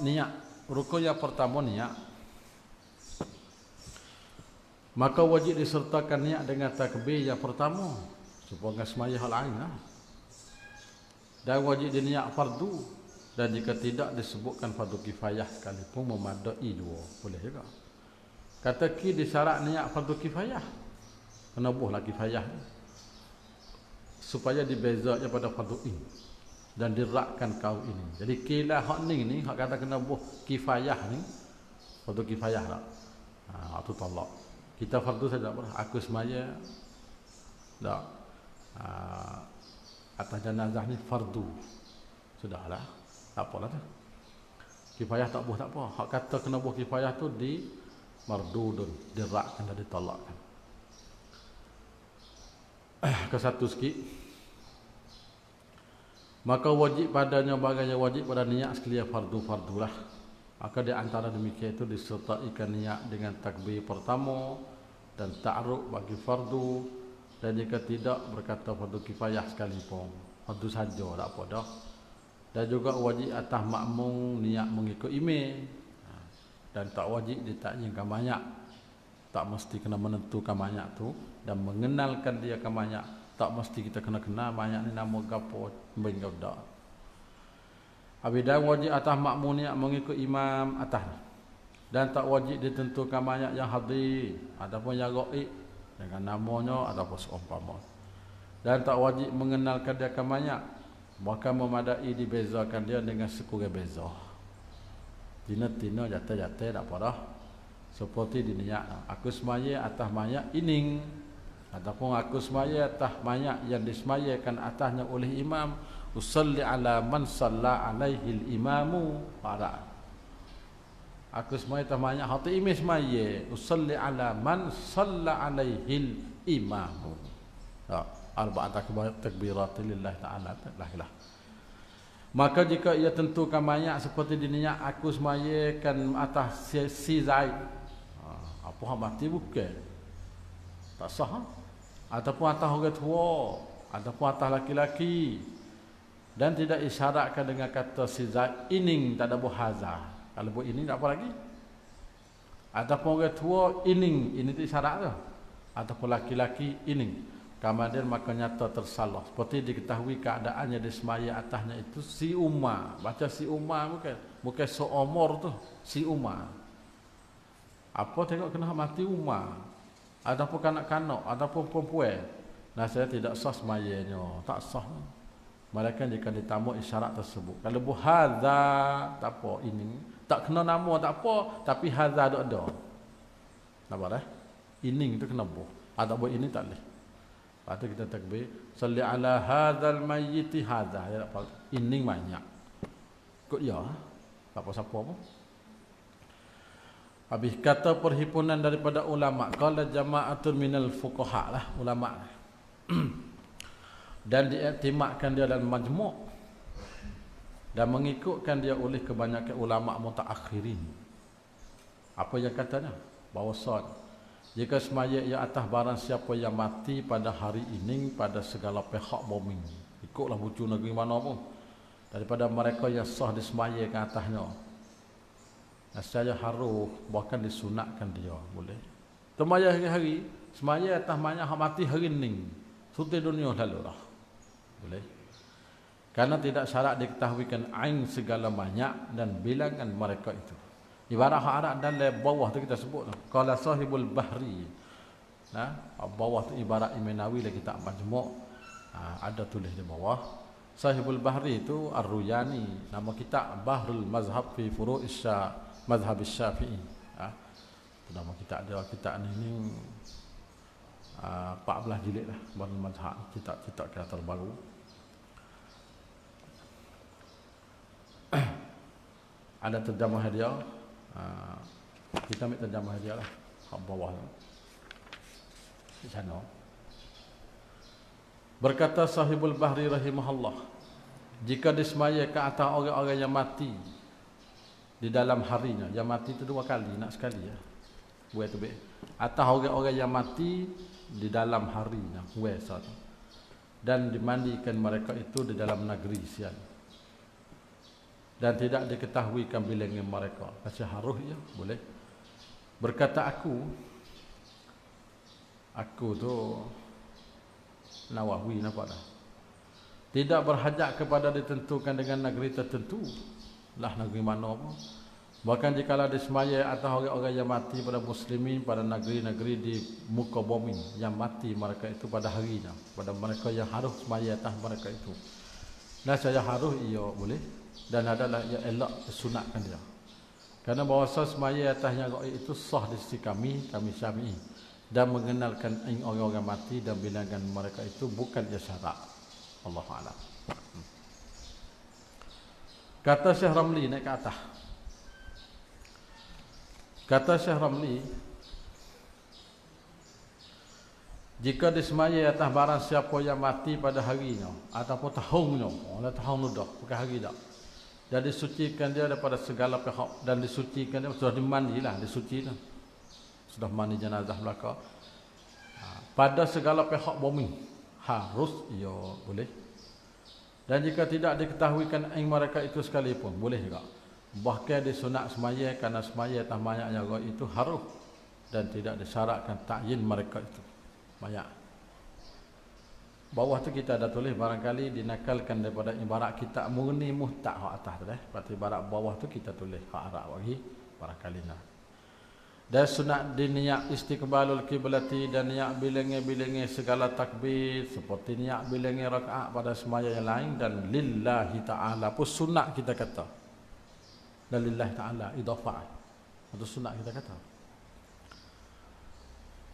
niat. Rukun yang pertama niat. Maka wajib disertakan niat dengan takbir yang pertama supaya semaya hal lain lah. Dan wajib diniat fardu, dan jika tidak disebutkan fardu kifayah sekalipun memadai 2 boleh juga. Kata ki disyarat niat fardu kifayah, kena buhlah kifayah supaya dibeza daripada fardu in dan dirakkan kau ini. Jadi kila hak ni hak kata kena buh kifayah ni fardu kifayah tak. Hak tu tolak. Kita fardu saja apa? Aku semaya tak. Atas jenazah ni fardu. Sudahlah. Tak apalah tu. Kifayah tak buh tak apa. Hak kata kena buh kifayah tu di mardudun, dirakkan dan ditolakkan. Ke satu sikit. Maka wajib padanya bagainya wajib pada niat sekalian fardu-fardulah. Maka di antara demikian itu disertaikan niat dengan takbir pertama dan ta'aruf bagi fardu. Dan jika tidak berkata fardu kifayah sekalipun, fardu saja tak apa dah. Dan juga wajib atas makmum niat mengikut imam. Dan tak wajib ditakyinkan banyak. Tak mesti kena menentukan banyak tu dan mengenalkan dia ke banyak. Tak mesti kita kena kenal banyak ni nama gapo ben dak. Abidan wajib atas makmum niat mengikut imam atas. Dan tak wajib ditentukan banyak yang hadir ataupun yang gaib dengan namanya ataupun seumpama. Dan tak wajib mengenalkan dia ke banyak, bahkan memadai dibezakan dia dengan sekurang beza. Tina-tina jatuh-jatuh tak apa dah. Seperti diniat aku semaya atas banyak ining, ataupun aku semaya atas banyak yang disemayakan atasnya oleh imam. Usalli ala man salla alaihi al-imamu para. Aku semaya atas banyak hati imam semaya. Usalli ala man salla alaihi al-imamu. Arba'at takbirat lillah ta'ala. Lah. Maka jika ia tentukan banyak seperti diniat aku semayakan atas si Zaid. Apa hak mati bukan? Tak sah. Ataupun atas orang tua, ataupun atas laki-laki. Dan tidak isyaratkan dengan kata si Zaid ining tak ada buhaza. Kalau buat ini tak apa lagi. Ataupun orang tua ining, ini tu isyarat tu. Ataupun laki-laki ining. Kemudian maka nyata tersalah. Seperti diketahui keadaannya di semaya atasnya itu si Umar. Baca si Umar bukan seumur tu, si Umar. Apa tengok kena mati Umar. Ataupun kanak-kanak, ataupun perempuan. Nah saya tidak sah semayanya. Tak sah. Malaikat jika ditamu isyarat tersebut. Kalau buhaza tak apa ini. Tak kena nama tak apa, tapi haza ada. Nampak dah? Ini itu kena buh. Ada buat ini tak boleh. Lepas tu kita takbir, salli ala hadzal mayyiti hadza. Ya tak apa. Ini banyak. Kok ya? Tak apa siapa pun. Habis kata perhimpunan daripada ulama, qala jama'atun minal fuqaha lah ulama. Dan diiktimadkan dia dalam majmu' dan mengikutkan dia oleh kebanyakan ulama mutaakhirin. Apa yang katanya? Bahawa jika semaya ia atas barang siapa yang mati pada hari ini pada segala pihak bumi, ikutlah bucu negeri mana pun, daripada mereka yang sah disemayakan atasnya, saya harus bahkan disunatkan dia boleh. Semaya hari-hari, semaya atas banyak yang mati hari ini, suti dunia lalu lah boleh. Karena tidak syarat diketahuikan ain segala banyak dan bilangan mereka itu. Ibarat hak dalam bawah tu kita sebut qala sahibul bahri. Bawah tu ibarat Imam Nawawi lagi tak majmu'. Ada tulis di bawah. Sahibul bahri itu Ar-Ruyani. Nama kitab Bahrul Mazhab fi Furu'is Mazhab Syafi'i. Nama kitab dia, kitab ni 14 jilid lah Banul Mazhab, kitab-kitab kita terbaru. Ada terjemah dia, kita ambil terjemah dia lah, kat bawah tu, di sana. Berkata Sahibul Bahri rahimahullah, jika disemaya ke atas orang-orang yang mati di dalam harinya, yang mati itu 2 kali, nak sekali ya, buat tu baik. Atas orang-orang yang mati di dalam harinya, satu, dan dimandikan mereka itu di dalam negeri sian, dan tidak diketahuikan bilangnya mereka. Kasih haruh ya, boleh. Berkata aku tu Nawawi, nampak dah. Tidak berhajat kepada ditentukan dengan negeri tertentu, lah negeri mana pun. Bahkan jikalau disemaya atas orang-orang yang mati pada muslimin pada negeri-negeri di muka bumi, yang mati mereka itu pada harinya, pada mereka yang harus semaya atas mereka itu. Dan saya harus ia boleh, dan adalah ia elok sunatkan dia. Kerana bahasa semaya atasnya itu sah di sisi kami Syafi'i, dan mengenalkan orang-orang mati dan bilangan mereka itu bukan ia syarat. Allahu a'lam. Kata Syekh Ramli, naik ke atas. Kata Syekh Ramli, jika disemaya atas barang siapa yang mati pada harinya ataupun tahunnya, tahun dah, bukan hari dah, dan disucikan dia daripada segala pihak, dan disucikan dia, sudah dimandilah, disucikan, sudah mandi jenazah belaka, pada segala pihak bumi, harus ia boleh. Dan jika tidak diketahuikan mereka itu sekalipun, boleh juga. Bahkan disunat semaya, kerana semaya atas mayat yang itu harus, dan tidak disyaratkan ta'yin mereka itu mayat. Bawah tu kita ada tulis, barangkali dinakalkan daripada ibarat kitab Mughni Muhta' hak atas tu dah. Berarti ibarat bawah tu kita tulis hak Arab bagi barangkali nah. Dan sunat diniat istiqbalul kiblati, dan niat bilangi-bilangi segala takbir, seperti niat bilangi rakaat pada semaya yang lain, dan lillahi ta'ala pun sunat kita kata. Dan lillahi ta'ala idhafah, itu sunat kita kata.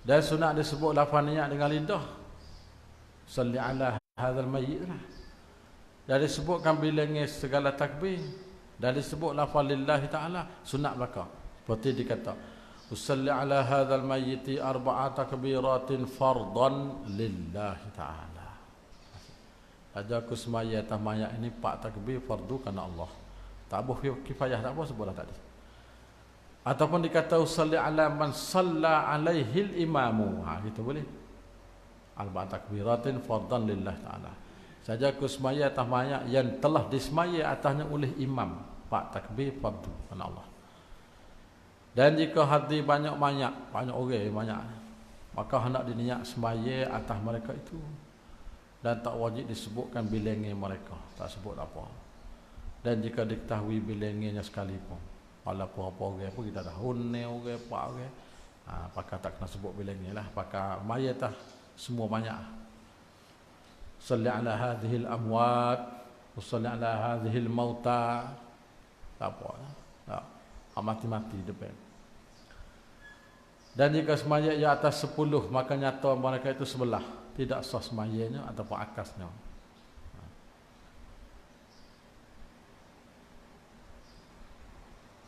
Dan sunat disebut lafaz niat dengan lidah, salli ala hadzal mayyit lah. Dan disebutkan bilangi segala takbir, dan disebut lafaz lillahi ta'ala, sunat belaka. Seperti dikata, usalli ala hadzal mayyiti arba'a takbiratin fardan lillahi ta'ala. Aja aku semaya atas mayat ini 4 takbir fardu kerana Allah. Tak boleh kifayah, tak apa sebutlah tadi. Ataupun dikata usalli ala man salla alaihil imamu, gitu boleh. Arba'a takbiratin fardan lillahi ta'ala. Saja aku semaya atas mayat yang telah disemaya atasnya oleh imam, 4 takbir fardu kerana Allah. Dan jika hadir banyak mayat, banyak orang banyak, maka hendak diniat semaya atas mereka itu, dan tak wajib disebutkan bilangan mereka, tak sebut apa. Dan jika diketahui bilangannya sekalipun, walaupun apa orang pun kita dah hunne orang apa orang, pakar tak kena sebut bilangan lah, pakar mayat lah semua banyak. Salli ala hadhil amwat, salli ala hadhil mauta, tak apa tak. Mati-mati depan. Dan jika semaya ia atas 10, maka nyata mereka itu sebelah, tidak sah semayanya ataupun akasnya.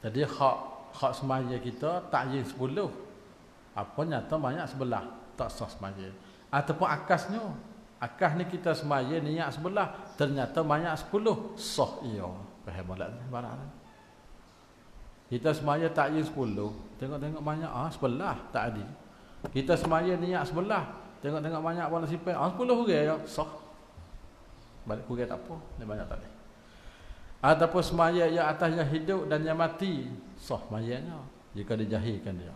Jadi hak semaya kita ta'yin 10, apa nyata banyak sebelah, tak sah semaya. Ataupun akasnya, akas ni kita semaya niat sebelah, ternyata banyak 10, sah ia. Faham tak barang? Kita semaya ta'yin 10, tengok-tengok banyak, sebelah tak ada. Kita semaya niat sebelah, tengok-tengok banyak warna sipil, 10 orang ya, sah. Balik kurang tak apa, ni banyak tak ada. Ataupun semaya yang atasnya hidup dan yang mati, sah mayanya jika dijahilkan dia.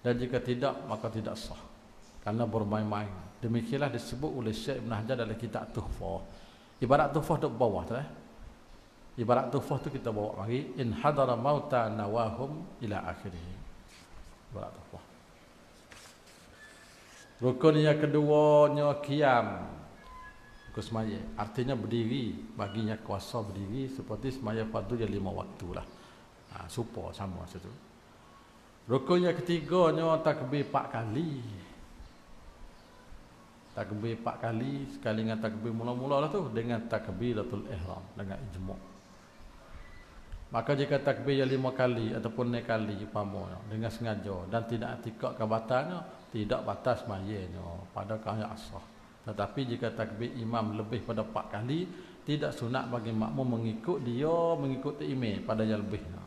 Dan jika tidak, maka tidak sah, karena bermain-main. Demikianlah disebut oleh Syekh Ibn Hajar dalam kitab Tuhfah. Ibarat Tuhfah duduk bawah tu Ibarat Tuhfah tu kita bawa lagi, in hadara mauta nawahum ila akhirih. Ibarat Tuhfah. Rukun yang keduanya qiyam, rukun semaya, artinya berdiri, baginya kuasa berdiri seperti semaya fardu yang 5 waktu lah. Supa sama situ. Rukun yang ketiganya takbir 4 kali. Takbir 4 kali sekali dengan takbir mula-mula lah tu dengan takbiratul ihram dengan ijma'. Maka jika takbir yang 5 kali ataupun 6 kali umpamanya dengan sengaja dan tidak atikak ke batalnya, tidak batas semayanya pada kaya asah. Tetapi jika takbir imam lebih pada 4 kali, tidak sunat bagi makmum mengikut dia mengikuti imam pada yang lebihnya.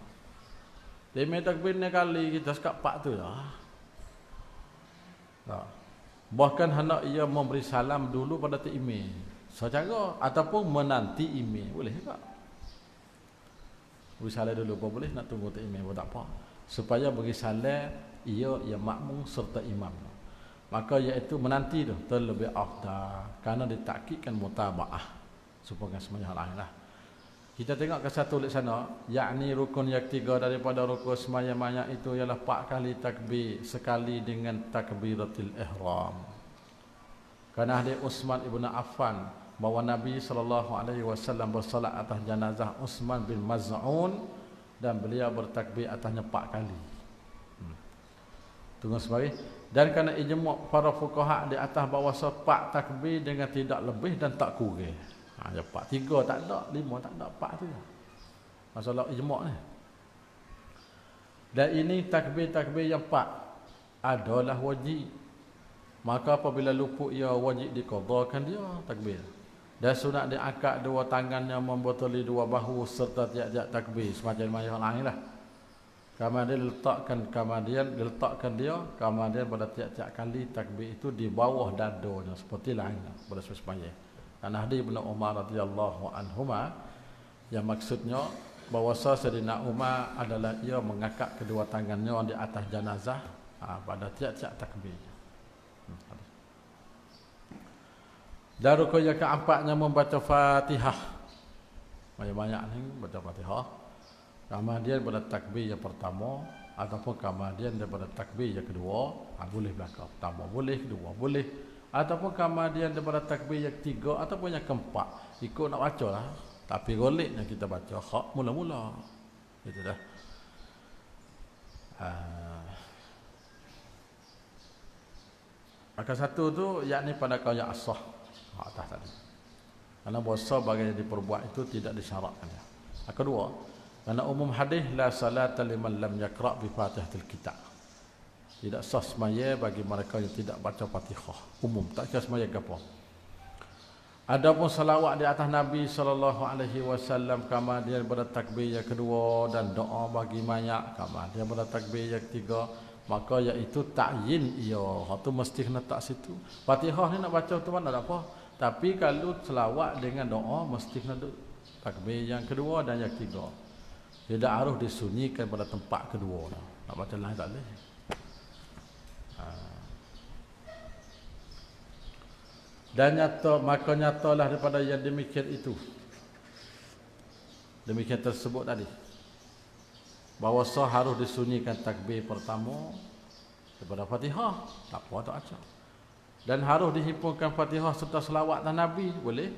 Imam takbir 6 kali kita sekat 4 tu lah. Nah. Bahkan hendak ia memberi salam dulu pada imam secara ataupun menanti imam boleh tak? Beri salam dulu pun boleh, nak tunggu imam pun tak apa. Supaya bagi salam ia yang makmum serta imam. Maka iaitu menanti tu terlebih afdal kerana ditakkidkan mutabaah supaya sembahyang lain lah. Kita tengok ke satu di sana, yakni rukun yang 3 daripada rukun sembahyang mayat itu ialah 4 kali takbir sekali dengan takbiratul ihram. Kerana hadis Utsman ibn Affan bahawa Nabi SAW bersolat atas jenazah Utsman bin Maz'un dan beliau bertakbir atasnya 4 kali. Tunggu sebagai dan kerana ijma' para fuqaha di atas bahawa 4 takbir dengan tidak lebih dan tak kurang. Ya 4, 3 tak ada, 5 tak ada, 4 tu je. Masalah ijma' ni. Dan ini takbir-takbir yang 4 adalah wajib. Maka apabila luput ia wajib diqadhakan dia takbir. Dan sunat diangkat 2 tangannya membotoli 2 bahu serta tiap-tiap takbir semacam yang lain lah. Kemudian diletakkan dia kemudian pada tiap-tiap kali takbir itu di bawah dadanya seperti lainnya pada sembahyang. Karena hadis Ibnu Umar radhiyallahu anhuma yang maksudnya bahawa Sayyidina Umar adalah ia mengangkat kedua tangannya di atas jenazah pada tiap-tiap takbir. Dan rukun yang keempatnya membaca Fatihah. Banyak-banyak ni baca Fatihah. Kemudian pada takbir yang pertama ataupun kemudian daripada takbir yang kedua, boleh belakang pertama boleh, kedua boleh. Ataupun kemudian daripada takbir yang 3 ataupun yang keempat. Ikut nak baca lah. Tapi goleknya kita baca hak mula-mula. Gitu dah. Maka satu tu yakni pada qaya asah. Atas tadi. Karena bahasa bagi yang diperbuat itu tidak disyaratkan. Kedua, karena umum hadis la salata liman lam yaqra' bi Fatihatil Kitab. Tidak sah semaya bagi mereka yang tidak baca Fatihah. Umum, tak kira semaya ke apa. Adapun salawat di atas Nabi SAW, kemudian pada takbir yang kedua dan doa bagi mayat, kemudian pada takbir yang 3, maka iaitu ta'yin ia. Itu mesti kena tak situ. Fatihah ni nak baca tu mana tak apa. Tapi kalau selawat dengan doa mesti kena takbir yang kedua dan yang 3. Tidak harus disunyikan pada tempat kedua. Nak baca lain tak boleh. Dan maka nyatalah daripada yang demikian itu. Demikian tersebut tadi. Bahawa harus disunyikan takbir pertama daripada Fatihah. Tak apa tak acak. Dan harus dihimpunkan Fatihah serta selawat dan Nabi. Boleh.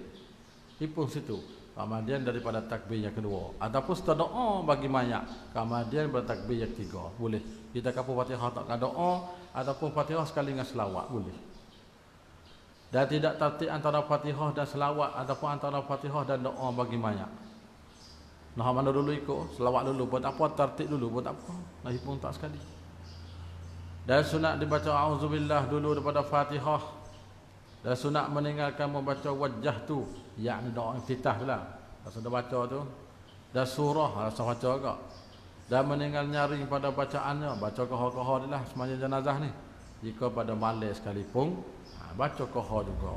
Himpun situ. Kemudian daripada takbir yang kedua. Ataupun serta doa bagi mayat. Kemudian pada takbir yang 3. Boleh. Kita kapur Fatihah tak doa. Ataupun Fatihah sekali dengan selawat. Boleh. Dan tidak tertib antara Fatihah dan selawat ataupun antara Fatihah dan doa bagi mayat. Nah mana dulu ikut, selawat dulu pun tak apa, tertib dulu pun tak apa. Nah pun tak sekali. Dan sunat dibaca auzubillah dulu daripada Fatihah. Dan sunat meninggalkan membaca wajah tu, yakni doa iftitah lah. Rasa dah baca tu. Dan surah rasa baca juga. Dan meninggal nyaring pada bacaannya, baca kohor-kohor lah sembahyang jenazah ni. Jika pada malam sekalipun baca kohor juga.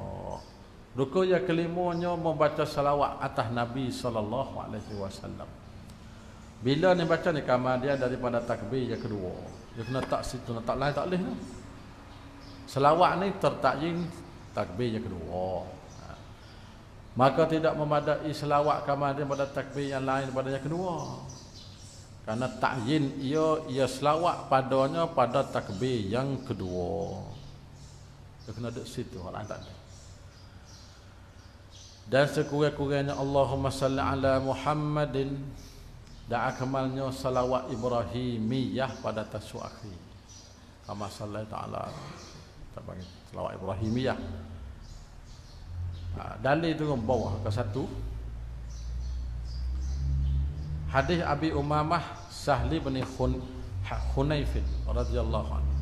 Rukun yang kelimanya membaca salawat atas Nabi SAW. Bila ni baca ni kemudian daripada takbir yang kedua. Dia kena tak situ, tak lain tak boleh. Salawat ni tertakyin takbir yang kedua. Maka tidak memadai salawat kemudian pada takbir yang lain pada yang kedua. Karena takyin ia selawat padanya pada takbir yang kedua. Dia kena duduk situ, orang tak ada. Dan sekurang-kurangnya Allahumma salli ala Muhammadin, dan akmalnya salawat Ibrahimiyah pada tasawuf akhir. Kama salli ta'ala, tak bagi salawat Ibrahimiyah. Dalil tu bawah ke satu. Hadis Abi Umamah Sahli bin Hunayf radhiyallahu anhu.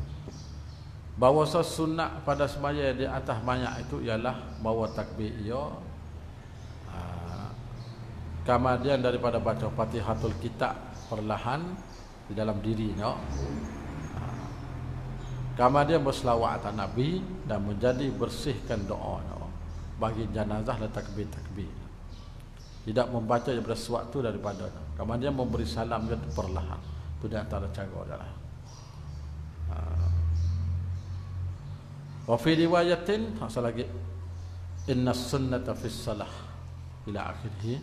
Bahawa sunat pada sembahyang di atas mayat itu ialah bawa takbir ia. Kemudian daripada baca Fatihatul Kitab perlahan di dalam dirinya. Kemudian berselawat atas Nabi dan menjadi bersihkan doanya bagi jenazah dan takbir-takbir. Tidak membaca daripada sewaktu daripadanya. Kemudian memberi salam dia perlahan. Itu di antara cara dia lah. Wa fi riwayatin asal lagi inna sunnata fi salah ila akhirih.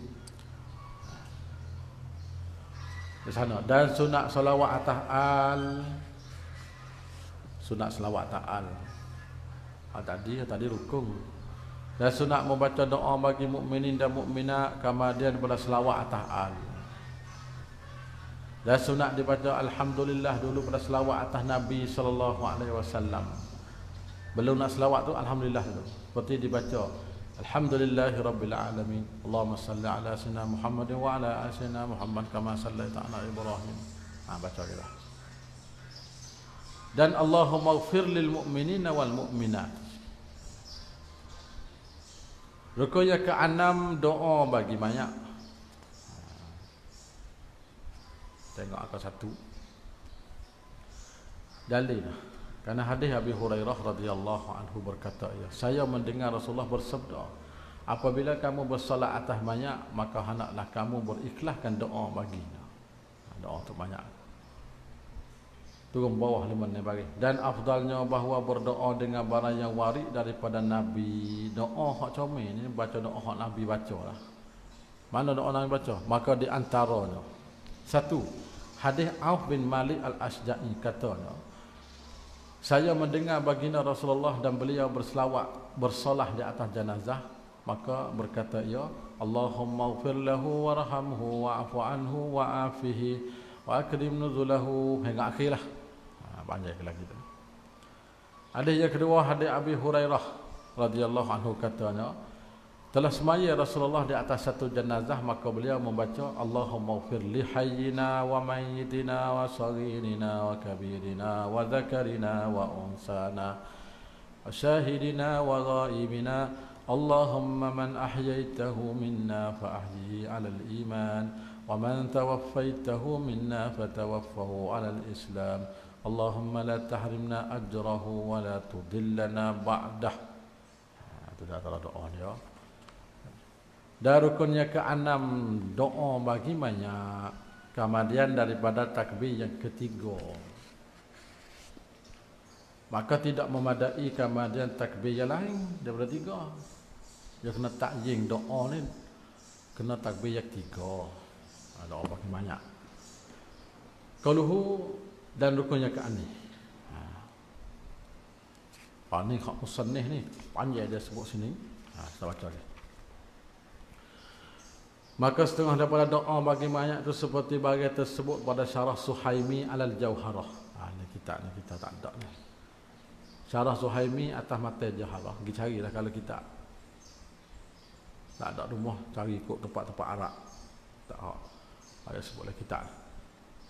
Di sana dan sunat selawat atas sunat selawat atas tadi rukun. Dan sunat membaca doa bagi mukminin dan mukminat, kemudian pada selawat atas Dan sunat dibaca alhamdulillah dulu pada selawat atas Nabi sallallahu alaihi wasallam. Belum nak selawat tu alhamdulillah dulu. Seperti dibaca alhamdulillahirabbil alamin. Allahumma salli ala sayyidina Muhammadin wa ala ali sayyidina Muhammad kama sallaita ala Ibrahim. Baca gitu. Dan Allahumma ighfir lil mu'minina wal mu'minat. Rukun yang ke-6 doa bagi mayat. Tengok angka 1. Dalil. Karena hadis Abi Hurairah radhiyallahu anhu berkata, saya mendengar Rasulullah bersabda, apabila kamu bersolat atas mayat, maka hendaklah kamu berikhlaskan doa baginya. Doa untuk mayat. Turun bawah liman bagi. Dan afdalnya bahawa berdoa dengan barang yang warid daripada Nabi. Doa hak comel ni baca doa hak Nabi baca lah. Mana doa Nabi baca? Maka di antaranya. 1. Hadis Auf bin Malik al-Asja'i katanya, saya mendengar baginda Rasulullah dan beliau bersolah di atas jenazah, maka berkata ia, Allahumma ighfir lahu warhamhu wa'fu anhu wa'afihi wa akrim nuzulahu hingga akhirlah. Banyak lagi tu. Hadis yang kedua, hadis Abi Hurairah radhiyallahu anhu katanya, telah semaya Rasulullah di atas satu jenazah, maka beliau membaca Allahumma ighfir li hayyina wa mayyitina wa saghirina wa kabirina wa dzakarina wa unsana wa syahidina wa ghaibina Allahumma man ahyaitahu minna fa ahyihi 'ala al-iman wa man tawaffaitahu minna fatawaffahu 'ala al-islam Allahumma la tahrimna ajrahu wa la tudillana ba'dah. Itu dah doa dia. Dan rukunnya ke-6 doa bagi mayat. Kemudian daripada takbir yang ketiga. Maka tidak memadai kemudian takbir yang lain daripada 3. Dia kena takjing doa ni kena takbir yang 3. Doa bagi mayat. Qaluhu dan rukunnya ke-6. Ni hak musannif ni panjang dia sebut sini. Kita baca lagi. Maka setengah daripada doa bagi mayat itu seperti bagi tersebut pada syarah Suhaimi alal Jauharah. Ni kita tak ada ni. Syarah Suhaimi atas mata Jauharah. Pergi carilah kalau kita tak ada rumah, cari ikut tempat-tempat Arab. Tak ada sebutlah kita.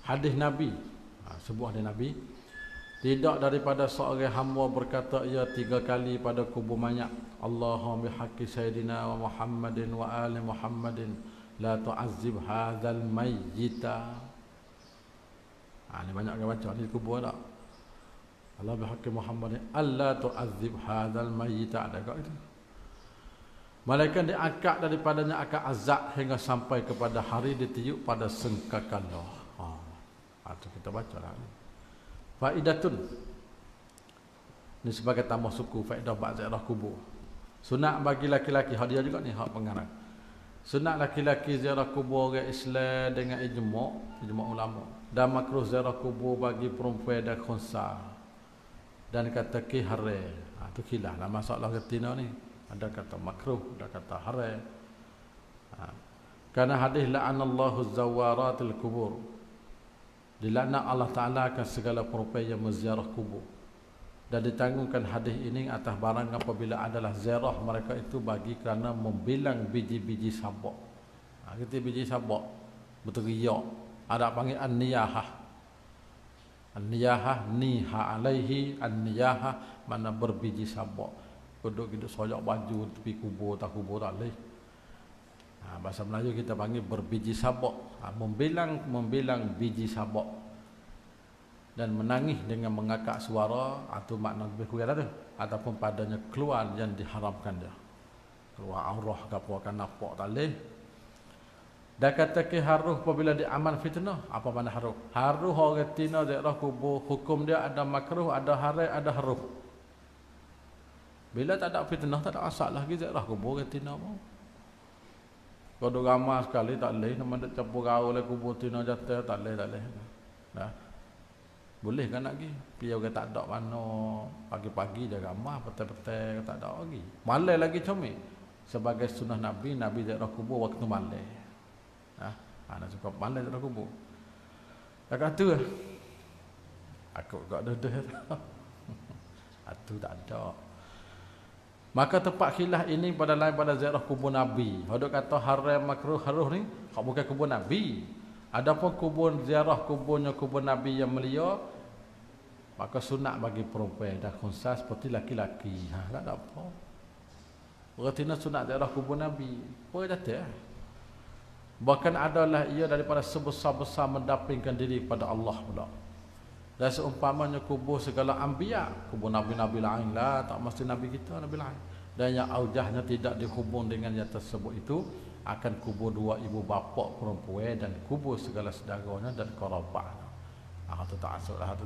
Hadis Nabi, sebuah hadis Nabi, tidak daripada seorang hamba berkata ia 3 kali pada kubur mayat, Allahumma bihaqqi sayyidina wa Muhammadin wa ali Muhammadin la tu'azzib hadzal mayyita. Ni banyak orang baca ni kubur tak? Allah bihaqqi Muhammadin alla tu'azzib hadzal mayyita, ada kat itu. Malaikat diangkat daripadanya akan azab hingga sampai kepada hari ditiup pada sengkakala. Itu kita baca lah. Faidatun. Ini sebagai tambah suku faedah ba'd ziarah kubur. Sunat bagi laki-laki, hadiah juga ni hak pengarang. Sunat laki-laki ziarah kubur orang Islam dengan ijma' ulama. Dan makruh ziarah kubur bagi perempuan dan khunsa. Dan kata hare. Itu khilaf lah masalah ketina ni. Ada kata makruh, ada kata hare. Karena hadis la'anallahu zawaratil kubur. Dilaknat Allah Ta'ala akan segala perempuan yang menziarah kubur. Dan ditanggungkan hadis ini atas barang apabila adalah ziarah mereka itu bagi kerana membilang biji-biji sabak. Kita biji sabak betul riak. Ada panggil an-niyahah. An-niyahah niha alaihi an-niyahah mana berbiji sabak. Duduk soyak baju tepi kubur tak leh. Bahasa Melayu kita panggil berbiji sabak. Membilang biji sabak. Dan menangis dengan mengakak suara atau makna lebih kurang tu, ataupun padanya keluar yang diharamkan dia, keluar aurah ke apa akan nampak tak leh. Dan kata ke haruh apabila diamal fitnah, apa mana haruh? Haruh orang tina daerah kubur, hukum dia ada makruh, ada haram, ada haruh. Bila tak ada fitnah, tak ada masalah lagi daerah kubur orang tina pun. Kalau ramah sekali tak leh, nama dia campur gaul kubur tina jatuh tak leh. Nah. Boleh kan lagi? Piau ke tak ada mana pagi-pagi dia ramah, petang-petang tak ada lagi. Malam lagi comel. Sebagai sunnah Nabi, Nabi daerah kubur waktu malam. Nak cukup malam daerah kubur. Tak kata aku gak dedah. Itu tak ada. Maka tempat khilaf ini pada lain pada ziarah kubur Nabi. Hodok kata haram makruh haruh ni, hak bukan kubur Nabi. Adapun kubur ziarah kuburnya kubur Nabi yang mulia, maka sunat bagi perempuan dan khunsa seperti laki-laki. Tak ada apa. Berarti sunat ziarah kubur Nabi. Apa kata? Bahkan adalah ia daripada sebesar-besar mendapingkan diri kepada Allah pula. Dan seumpamanya kubur segala anbiya, kubur Nabi-Nabi lain lah, tak mesti Nabi kita, Nabi lain. Dan yang aujahnya tidak dihubung dengan yang tersebut itu, akan kubur dua ibu bapa perempuan dan kubur segala saudaranya dan kerabatnya. Itu tak asal lah tu.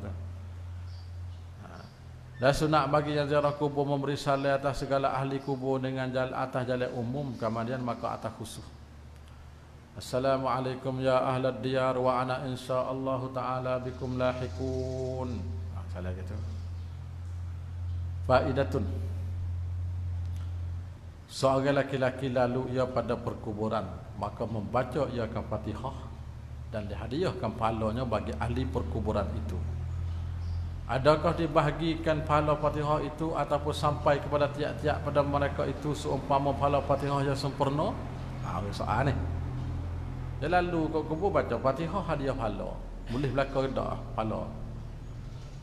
Dan sunat bagi yang ziarah kubur memberi salam atas segala ahli kubur dengan atas jalan umum, kemudian maka atas khusus. Assalamualaikum ya ahlad diyar wa ana insyaallah taala bikum lahiqun. Salah gitu. Faidatun. Seorang laki-laki lalu ia pada perkuburan, maka membaca ia akan Fatihah dan dihadiahkan pahalanya bagi ahli perkuburan itu. Adakah dibahagikan pahala Fatihah itu ataupun sampai kepada tiap-tiap pada mereka itu seumpama pahala Fatihah yang sempurna? Soal ni. Dia lalu kat kubur baca Fatihah hadiah pahala. Boleh berlaku tak pahala?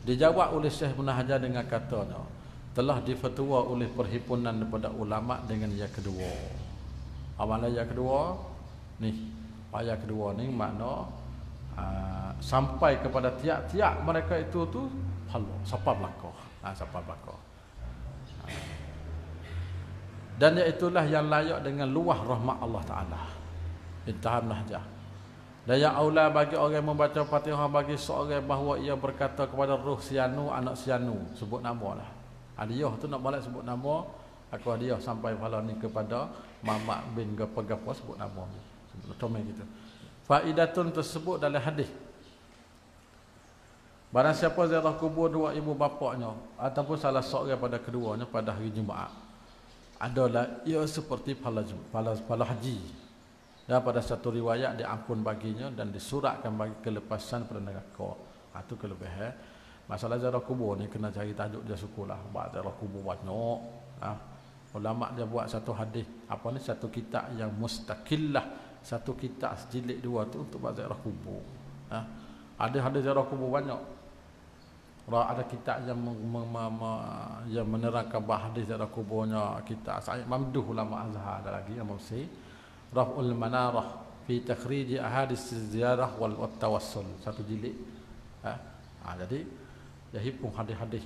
Dijawab oleh Syekh Ibn Hajar dengan katanya, telah difatwa oleh perhimpunan daripada ulama dengan yang kedua. Amalan yang kedua ni, ayat kedua ni makna sampai kepada tiap-tiap mereka itu tu pahala siapa berlaku. Siapa berlaku. Dan itulah yang layak dengan luah rahmat Allah Taala. Intaham Nahjah. Dan yang aula bagi orang yang membaca Fatihah bagi seorang bahawa ia berkata kepada roh sianu, anak sianu, sebut nama lah. Hadiah tu nak balik sebut nama, aku hadiah sampai pahala ni kepada Mamak bin Gapa-Gapa, sebut nama. Comel gitu. Faidatun tersebut dalam hadis. Barang siapa ziarah kubur dua ibu bapaknya ataupun salah seorang pada keduanya pada hari Jumaat, adalah ia seperti pahala haji. Dan pada satu riwayat diampun baginya dan disuratkan bagi kelepasan pada neraka. Itu kelebihan. Masalah ziarah kubur ni kena cari tajuk dia sukulah. Buat ziarah kubur banyak. Ulama dia buat satu hadis, apa ni, satu kitab yang mustaqillah, satu kitab sejilid dua tu untuk buat ziarah kubur. Ada hadis ziarah kubur banyak. Ada kitab yang yang menerangkan bah hadis ziarah kuburnya, kitab Sa'id Mamduh ulama Azhar, ada lagi yang mesti Raf'ul Manarah fi takhrij ahadits ziarah wal tawassul, satu jilid. Jadi dia hipung hadis-hadis.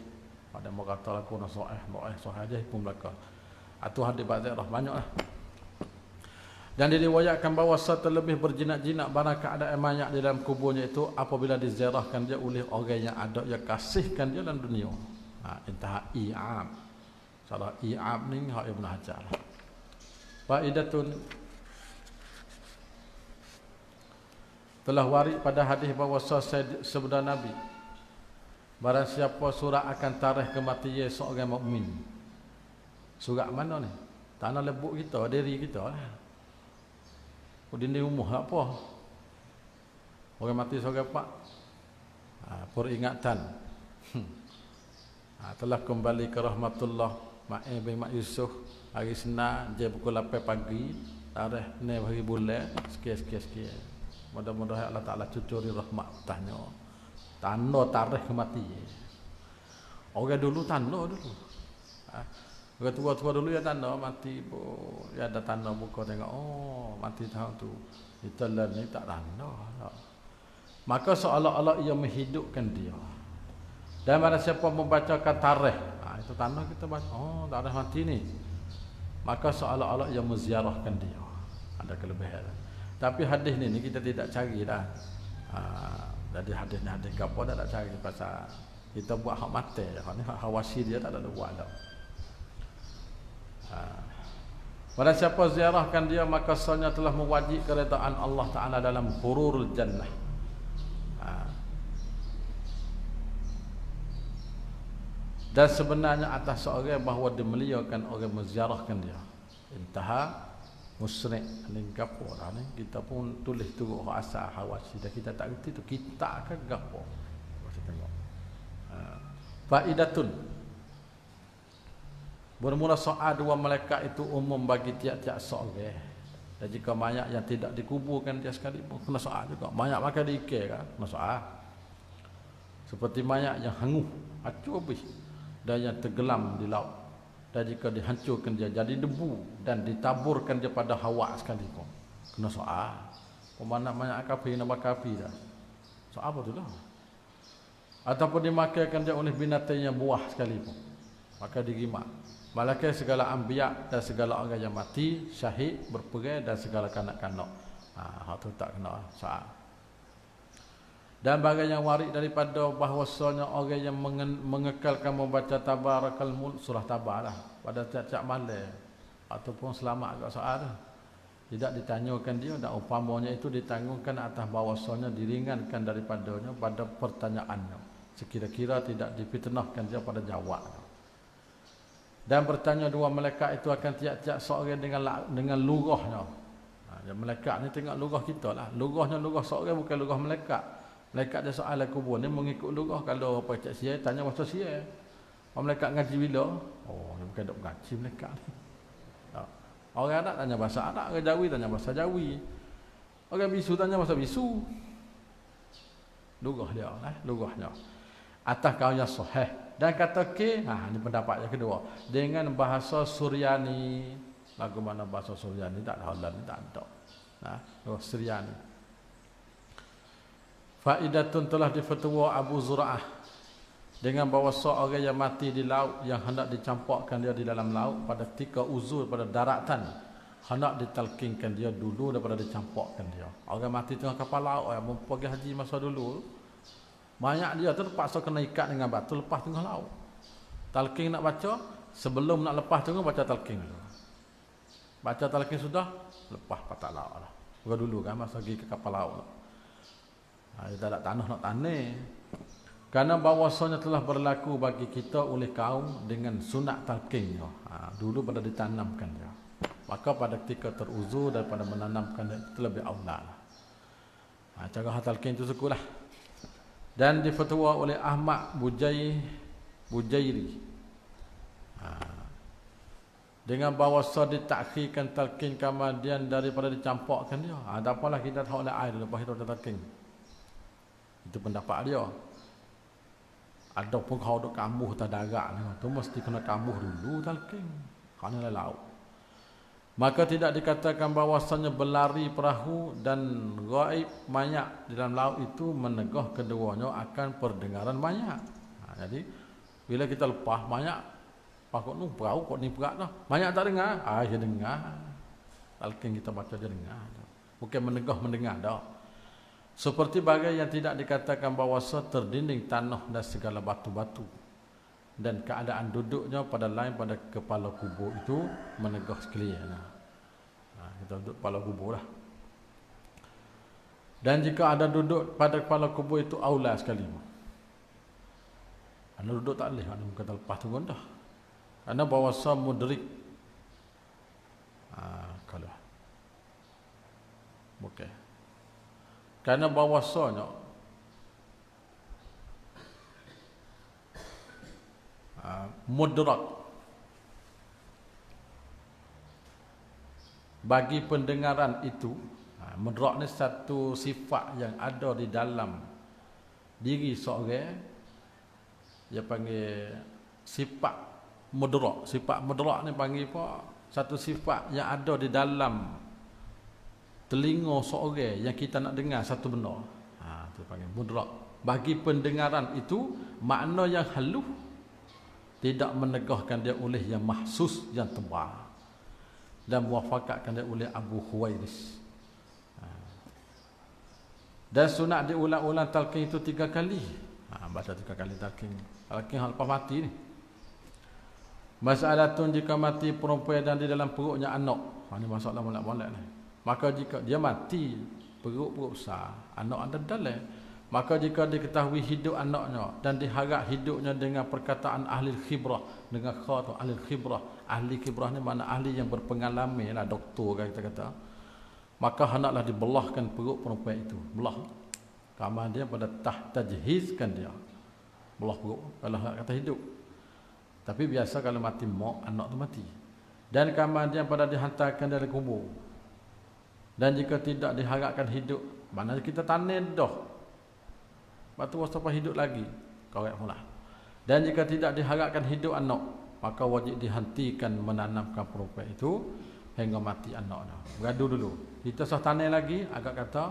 Ada mau kata laku sahih dia hipung belaka. Atau hadis ziarah banyaklah. Dan diriwayatkan bahawa terlebih berjinak-jinak barang keadaan mayat di dalam kuburnya itu apabila diziarahkan dia oleh orang yang ada yang kasihkan dia dalam dunia. Intah i'am. Salah i'am ni hak Ibn Hajar. Faidatun, telah warid pada hadis bahawa sabda Nabi, barang siapa surat akan tarikh kematian seorang mukmin. Surat mana ni? Tanah lebuk kita, diri kita lah. Dinding rumah apa? Orang mati seorang pak. Peringatan. Telah kembali ke rahmatullah Mak bin Mak Yusof hari Senin je pukul 8 pagi tarikh 6 hari bulan sekian. Mudah-mudahan Allah Taala cucuri rahmat tanya. Tanda tarikh kematian. Orang dulu tanda dulu. Orang tua-tua dulu ya tanda mati pun. Ya ada tanda buka tengok mati tahun tu. Itulah ni tak tanda. Maka seolah-olah ia menghidupkan dia. Dan pada siapa membacakan tarikh, itu tanda kita baca, tarikh mati ni. Maka seolah-olah ia menziarahkan dia. Ada kelebihan. Tapi hadis ni kita tidak cari dah. Jadi hadis ni hadis gapo tak cari pasal kita buat hak mati. Hak ni hak hawasi dia tak ada buat dah. Pada siapa ziarahkan dia maka sebenarnya telah mewajib keredaan Allah Taala dalam hururul jannah. Dan sebenarnya atas seorang bahawa dimuliakan orang menziarahkan dia. Intaha musrik ni gapo dah ni kita pun tulis turut hak asal hawasi dah kita tak reti tu kita ke gapo. Kita tengok. Faidatun. Bermula soal dua malaikat itu umum bagi tiap-tiap seorang. Dan jika mayat yang tidak dikuburkan dia sekali pun kena soal juga. Mayat makan diikir kan kena soal. Seperti mayat yang hangus, hancur habis. Dan yang tenggelam di laut. Dan jika dihancurkan dia jadi debu dan ditaburkan dia pada hawa sekalipun kena soal. Pemana banyak kafir nama kafir dah. Soal apa tu lah. Ataupun dimakankan dia oleh binatang yang buah sekalipun maka dirimak. Malaikat segala anbiya dan segala orang yang mati, syahid, berperang dan segala kanak-kanak. Hak tu tak kena soal. Dan bagian yang waris daripada bahawasanya orang yang mengekalkan membaca tabarakal mulk surah tabar lah pada tiap-tiap malam ataupun selamat agak soal tidak ditanyakan dia dan umpamanya itu ditanggungan atas bahawasanya diringankan daripadanya pada pertanyaannya sekira-kira tidak difitnahkan dia pada jawab. Dan bertanya dua malaikat itu akan tiap-tiap seorang dengan lurahnya. Malaikat ni tengok lurah kita lah. Lurahnya lurah seorang bukan lurah malaikat. Malaikat dia soal kubur ni mengikut lurah. Kalau apa cak siai tanya masa siai. Malaikat ngaji bila? Dia bukan dok ngaji malaikat ni. Orang Arab tanya bahasa Arab, orang Jawi tanya bahasa Jawi. Orang bisu tanya bahasa bisu. Lurah dia lah, lurahnya. Atas kaulnya sahih. Dan kata ke, ni pendapat yang kedua. Dengan bahasa Suryani. Lagu mana bahasa Suryani tak ada halan tak ada. Suryani. Faidatun telah difatwa Abu Zur'ah dengan bahawa seorang yang mati di laut yang hendak dicampakkan dia di dalam laut pada ketika uzur pada daratan hendak ditalkinkan dia dulu daripada dicampakkan dia. Orang mati tengah kapal laut yang pergi haji masa dulu banyak dia terpaksa kena ikat dengan batu lepas tengah laut. Talqin nak baca sebelum nak lepas tengah baca talqin dulu. Baca talqin sudah lepas patah laut lah. Bukan dulu kan masa pergi ke kapal laut. Kita tak tanah nak tanah. Karena bahawasanya telah berlaku bagi kita oleh kaum dengan sunat talqin. Dulu pada ditanamkan dia. Maka pada ketika teruzur daripada menanamkan dia itu lebih aula lah. Cara talqin itu sukulah. Dan difatwa oleh Ahmad Bujairi. Dengan bahawasa ditakhirkan talqin kemudian daripada dicampakkan dia. Tak apalah kita tahu oleh air lepas kita talqin. Itu pendapat dia. Ada pun kau duk kambuh tak darat ni, tu mesti kena kambuh dulu talqin. Kerana laut. Maka tidak dikatakan bahawasanya berlari perahu dan gaib mayat di dalam laut itu menegah keduanya akan perdengaran mayat. Jadi bila kita lepas mayat, pakok nu perahu kok ni perak dah. Mayat tak dengar, dia dengar. Talqin kita baca dia dengar. Bukan mendengar dah. Seperti bagai yang tidak dikatakan bahawasa terdinding tanah dan segala batu-batu dan keadaan duduknya pada lain pada kepala kubur itu menegah sekalian. Kita duduk kepala kubur lah. Dan jika ada duduk pada kepala kubur itu aula sekali. Anda duduk tak boleh, anda kata lepas tu pun dah. Karena bahawasa mudrik. Kalau okey. Karena bahawasanya mudrak bagi pendengaran itu. Mudrak ni satu sifat yang ada di dalam diri seorang, dia panggil sifat mudrak. Sifat mudrak ni panggil apa? Satu sifat yang ada di dalam telinga seorang yang kita nak dengar satu benda. Itu panggil mudrak. Bagi pendengaran itu, makna yang halus tidak menegahkan dia oleh yang mahsus, yang tebal, dan muwafaqatkan dia oleh Abu Huwairis. Dan sunat diulang-ulang talqin itu 3 kali. Baca 3 kali talqin. Talqin hal lepas mati ni. Masalatun jika mati perempuan dan di dalam perutnya anak. Ini masalah molek-molek ni. Maka jika dia mati perut besar, anak ada dalam, maka jika diketahui hidup anaknya dan diharap hidupnya dengan perkataan ahli khibrah, dengan kata ahli khibrah. Ahli khibrah ni mana ahli yang berpengalaman lah, doktor kan kita kata. Maka hendaklah dibelahkan perut perempuan itu. Belah. Kemudian pada tajhizkan dia. Belah perut kalau kata hidup. Tapi biasa kalau mati mak, anak tu mati. Dan kemudian pada dihantarkan dari kubur. Dan jika tidak diharapkan hidup, mana kita tanam dah. Batu wasapa hidup lagi, korek pula. Dan jika tidak diharapkan hidup anak, maka wajib dihentikan menanamkan perempuan itu hingga mati anak dah. Beradu dulu. Kita sah tanam lagi, agak kata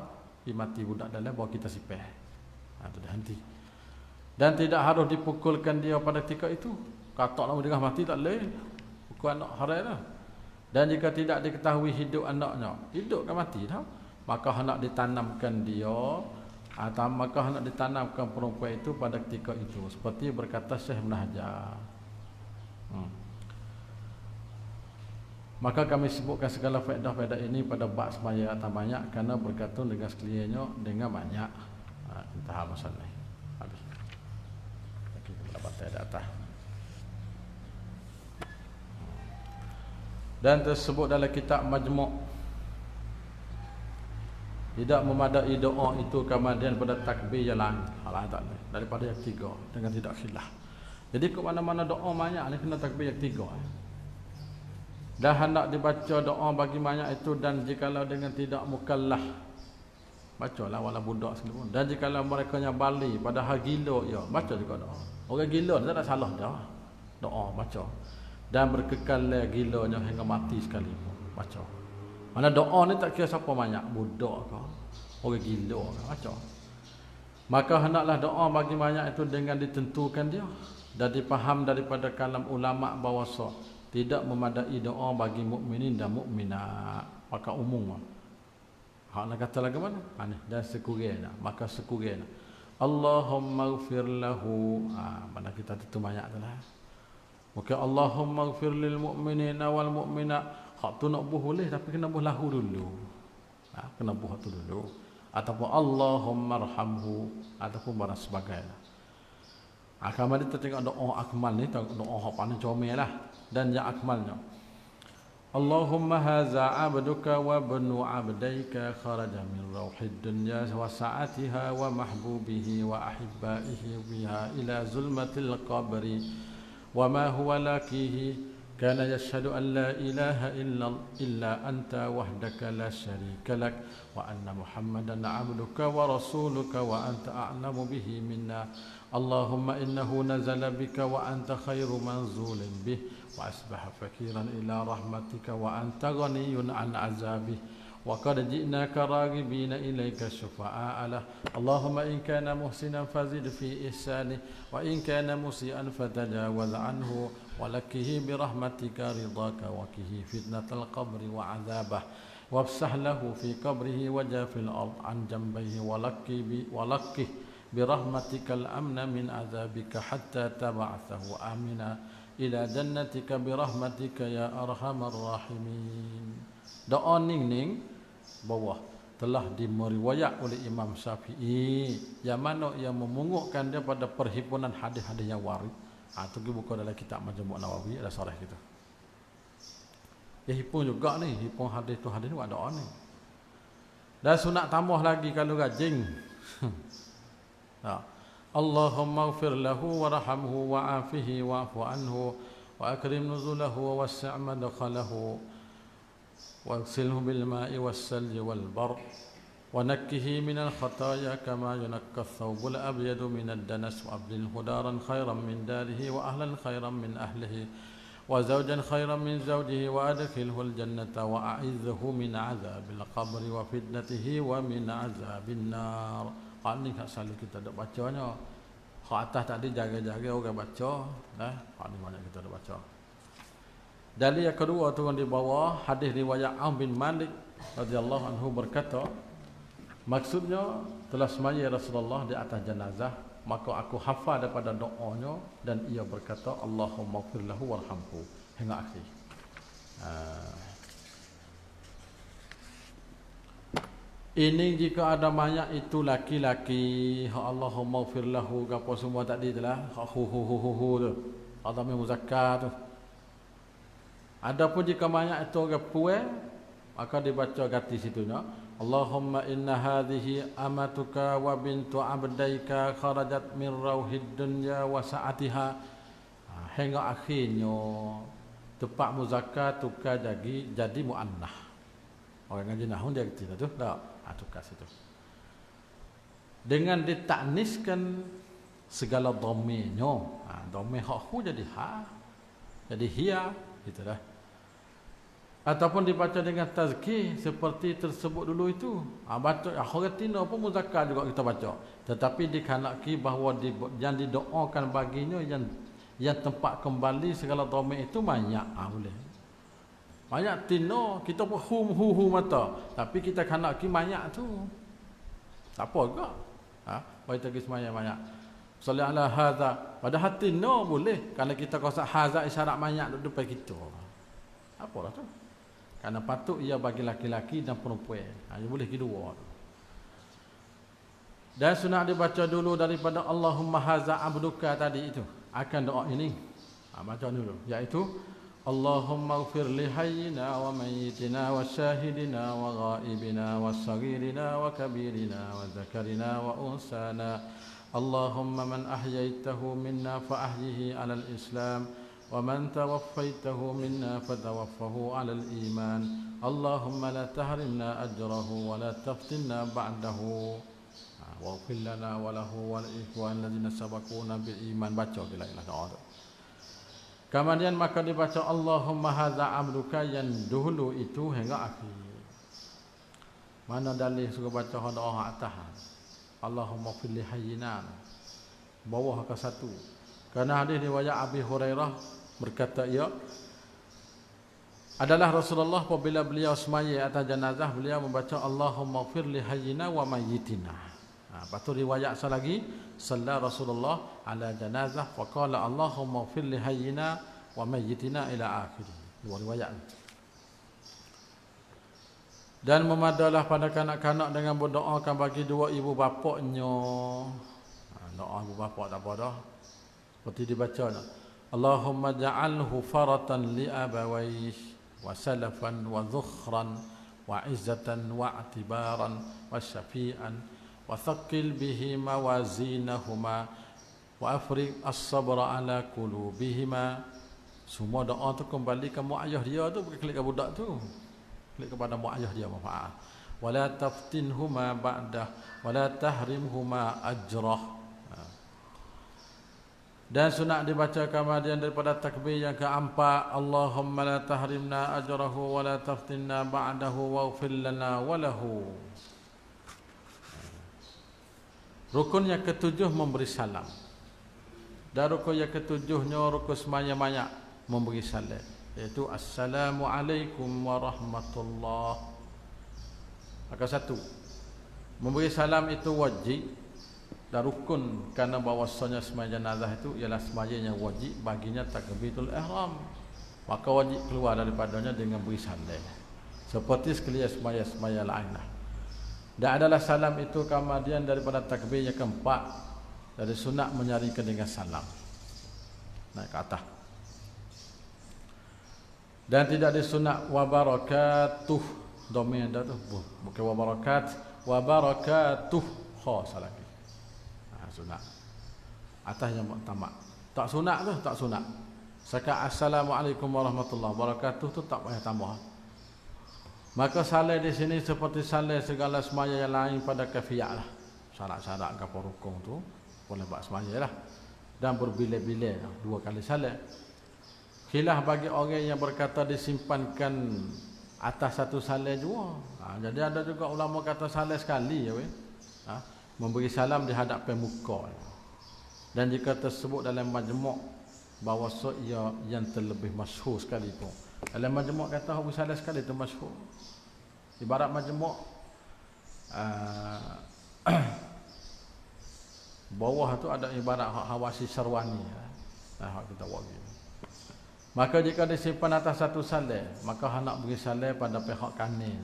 mati budak dalam bawa kita sipeh. Itu dah henti. Dan tidak harus dipukulkan dia pada ketika itu. Katak nak dengar mati tak boleh. Pukul anak harai dah. Dan jika tidak diketahui hidup anaknya, hidup kan mati dah, maka hendak ditanamkan dia, atau maka hendak ditanamkan perempuan itu pada ketika itu. Seperti berkata Syekh Ibn Hajar. Maka kami sebutkan segala faedah-faedah ini pada bab semaya atau banyak, kerana berkaitan dengan sekaliannya dengan banyak. Entah masalah ni. Habis. Kita dapat di atas. Dan tersebut dalam kitab Majmu', tidak memadai doa itu kemudian pada takbir yang lain. Tak boleh. Daripada yang 3 dengan tidak khilaf. Jadi ke mana-mana doa banyak ni kena takbir yang 3. Dan hendak dibaca doa bagi banyak itu, dan jikalau dengan tidak mukallaf, bacalah wala budak sekalipun. Dan jikalau mereka yang balik pada hari gila, ya baca juga doa. Orang gila tak ada salah dah. Doa baca. Dan berkekal gilanya hingga mati sekalipun, baca. Mana doa ni tak kira siapa banyak, budak ke, orang gila ke, baca. Maka hendaklah doa bagi banyak itu dengan ditentukan dia dan dipaham daripada kalam ulama bahawa tidak memadai doa bagi mukminin dan mukminat. Maka umum. Hak nak kata lagi mana? Dan sekurangnya, maka sekurangnya. Allahumma ighfir lahu. Mana kita tentu banyak tu lah. Maka Allahumma ighfir lil mu'minina wal mu'minat. Hak tu nak buh boleh, tapi kena buh lahu dulu. Kena buh tu dulu. Ataupun Allahumma arhamhu, ataupun barang sebagainya. Kemudian kita tengok doa akmal ni, tengok doa hak paling comel lah. Dan yang akmalnya, Allahumma haza abduka wa banu abdaika kharaja min rawhid dunya wa sa'atiha wa mahbubihi wa ahibbaihi biha ila zulmatil qabri wa ma huwa lakihi kana yashhadu an la ilaha illa anta wahdaka la sharika lak wa anna muhammadan abduka wa rasuluka wa anta a'lamu bihi minna. Allahumma innahu nazala bika wa anta khairu manzulin bih wa asbaha fakiran ila rahmatika wa anta ghaniyun an azabih wa qad ji'naka raghibina ilayka syufa'a lah. Allahumma in kana muhsinan fazid fi ihsani wa in kana musian fatajawaz anhu wa lakihi bi rahmatika ridaka wa kihi fitnatal qabri wa azabah wafsah lahu fi qabrihi wa jafil ard an jambayhi wa lakih برحمتك الأمن من عذابك حتى تبعثه آمنا إلى جنتك برحمتك يا أرحم الراحمين. Doa ning bawah telah dimeriwayat oleh Imam Syafi'i, yang mana yang memungukkan dia pada perhimpunan hadis-hadis yang warid. Itu buku dalam kitab Majmu' Nawawi, ada syarah kita. Ya hipun juga ni, hipun hadis tu hadis ni buat doa ni. Dan sunat tambah lagi kalau rajin. Allahumma ighfir lahu warhamhu wa'afihi wa'fu anhu wa akrim nuzulahu wa wassi' madkhalahu واغسله بالماء والثلج والبر ونكه من الخطايا كما ينكى الثوب الأبيض من الدنس وأبدله دارا خيرا من داره وأهلا خيرا من أهله وزوجا خيرا من زوجه وأدخله الجنة وأعذه من عذاب القبر وفتنته ومن عذاب النار. Ini selalu kita dah bacanya. Hak atas tadi jaga-jaga orang baca, dah. Ini banyak kita dah baca. Dalil yang kedua tu di bawah hadis riwayat Auf bin Malik radhiyallahu anhu berkata, maksudnya telah semaya Rasulullah di atas jenazah, maka aku hafal daripada doanya dan ia berkata Allahumma ighfir lahu warhamhu hingga akhir. Ini jika ada mayat itu laki-laki, Allahumma ighfir lahu apa semua tadi telah hu tu. Ada muzakkar tu. Adapun jika mayat itu orang puan, maka dibaca ganti situnya Allahumma inna hadhihi amatuka wa bintu abdaika kharajat min rauhid dunya wa sa'atiha. Hingga akhirnya tepat muzakkar tukar jadi muannah. Orang ngaji nahwu dia kata tu dak tukar situ. Dengan ditakniskan segala dhamirnya. Dhamir hak hu jadi ha. Jadi hiya gitu dah. Ataupun dibaca dengan tazkir seperti tersebut dulu itu. Baca akhirat tina pun muzakkar juga kita baca. Tetapi dikhanaki bahawa yang didoakan baginya yang tempat kembali segala dhamir itu banyak. Boleh. Banyak tina kita pun hu mata. Tapi kita khanaki banyak tu. Tak apa juga. Baca lagi semuanya banyak. Salli ala hadza. Padahal tina boleh. Kalau kita kuasa hadza isyarat banyak duduk depan kita. Apalah tu? Karena patut ia bagi laki-laki dan perempuan. Ia boleh kedua. Dan sunat dibaca dulu daripada Allahumma haza abduka tadi itu. Akan doa ini. Baca dulu. Iaitu Allahumma ighfir li hayyina wa mayyitina wa syahidina wa ghaibina wa saghirina wa kabirina wa zakarina wa unsana. Allahumma man ahyaitahu minna fa ahyihi alal islam. ومن توفيته منا فتوفه على الإيمان اللهم لا تحرمنا أجره ولا تفتنا بعده واغفر لنا وله والإخوان الذين سبقونا بالإيمان. Baca bila ilah doa. Kemudian maka dibaca Allahumma hadza abduka yang dahulu itu hingga akhir. Mana dalil suka baca doa atas. Allahumma fil hayyina bawah ke satu. Karena hadis riwayat Abi Hurairah berkata ia adalah Rasulullah apabila beliau semaya atas jenazah beliau membaca Allahumma ighfir li hayyina wa mayyitina. Lepas tu riwayat lagi salla Rasulullah ala jenazah faqala Allahumma ighfir li hayyina wa mayyitina ila akhir. Dua riwayat. Dan memadalah pada kanak-kanak dengan berdoakan bagi dua ibu bapaknya. Doa ibu bapak tak apa dah. Seperti dibaca Allahumma ja'alhu faratan li abawayh wa salafan wa dhukhran wa izzatan wa i'tibaran wa syafi'an wa thaqqil bihi mawazinahuma wa afriq as-sabra ala qulubihima. Semua doa tu kembali ke mak ayah dia tu, bukan klik ke budak tu. Klik kepada mak ayah dia maaf. Wala taftinhuma ba'dah wala tahrimhuma ajrah. Dan sunat dibaca kemudian daripada takbir yang keempat Allahumma la tahrimna ajrahu wa la taftinna ba'dahu waghfir lana wa lahu. Rukun yang ketujuh memberi salam. Dan rukun yang ketujuhnya rukun semaya-maya memberi salam, iaitu Assalamualaikum warahmatullahi. Maka satu, memberi salam itu wajib dan rukun kerana bahawasanya sembahyang jenazah itu ialah sembahyang yang wajib baginya takbiratul ihram. Maka wajib keluar daripadanya dengan beri salam. Seperti sekalian sembahyang lain. Dan adalah salam itu kemudian daripada takbir yang keempat dari sunat menyarikan dengan salam. Naik ke atas. Dan tidak disunat wa barakatuh. Domain dah tu. Bukan wa barakat, wa barakatuh. Kha salah. Sunat. atas yang muktamad. Tak sunat tu, tak sunat. Sekat assalamualaikum warahmatullahi wabarakatuh tu tak payah tambah. Maka saleh di sini seperti saleh segala semaya yang lain pada kafiyah lah. Syarat-syarat ke rukun tu boleh buat semaya lah. Dan berbilik-bilik 2 kali saleh. Khilaf bagi orang yang berkata disimpankan atas satu saleh juga. Jadi ada juga ulama kata saleh sekali ya weh. Memberi salam di hadapan muka. Dan jika tersebut dalam majmuk bahawa ia yang terlebih masyhur sekali pun. Dalam majmuk kata Abu Saleh sekali itu masyhur. Ibarat majmuk bawah tu ada ibarat Hawasi Sarwani. Hak kita buat gitu. Maka jika disimpan atas satu saleh, maka hendak beri saleh pada pihak kanan.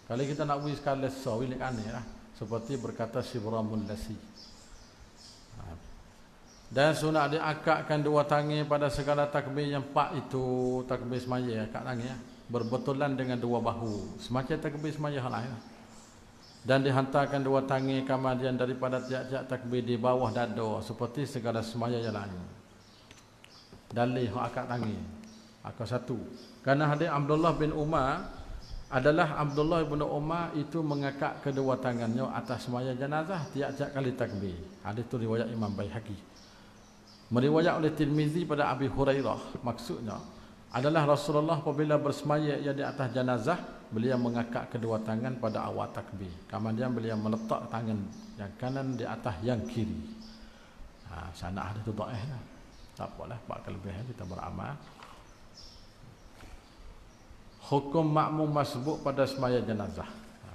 Kalau kita nak beri saleh sawilik kanan lah. Seperti berkata Sibramul Lasi. Dan sunat diakakkan 2 tangan pada segala takbir yang 4 itu takbir semaya akak tangan ya. Berbetulan dengan 2 bahu semacam takbir semaya hal lain. Dan dihantarkan 2 tangan kemudian daripada tiap-tiap takbir di bawah dada seperti segala semaya yang lain. Dalih akak tangan akak satu. Kerana hadis Abdullah bin Umar adalah Abdullah bin Umar itu mengakak kedua tangannya atas semaya jenazah tiap-tiap kali takbir. Hadis itu riwayat Imam Baihaqi. Meriwayat oleh Tirmizi pada Abi Hurairah, maksudnya adalah Rasulullah apabila bersemaya ia di atas jenazah, beliau mengakak kedua tangan pada awal takbir. Kemudian beliau meletak tangan yang kanan di atas yang kiri. Sanad hadis itu dhaif lah. Tak apalah, bab kelebihan kita beramal. Hukum makmum masbuk pada semaya jenazah.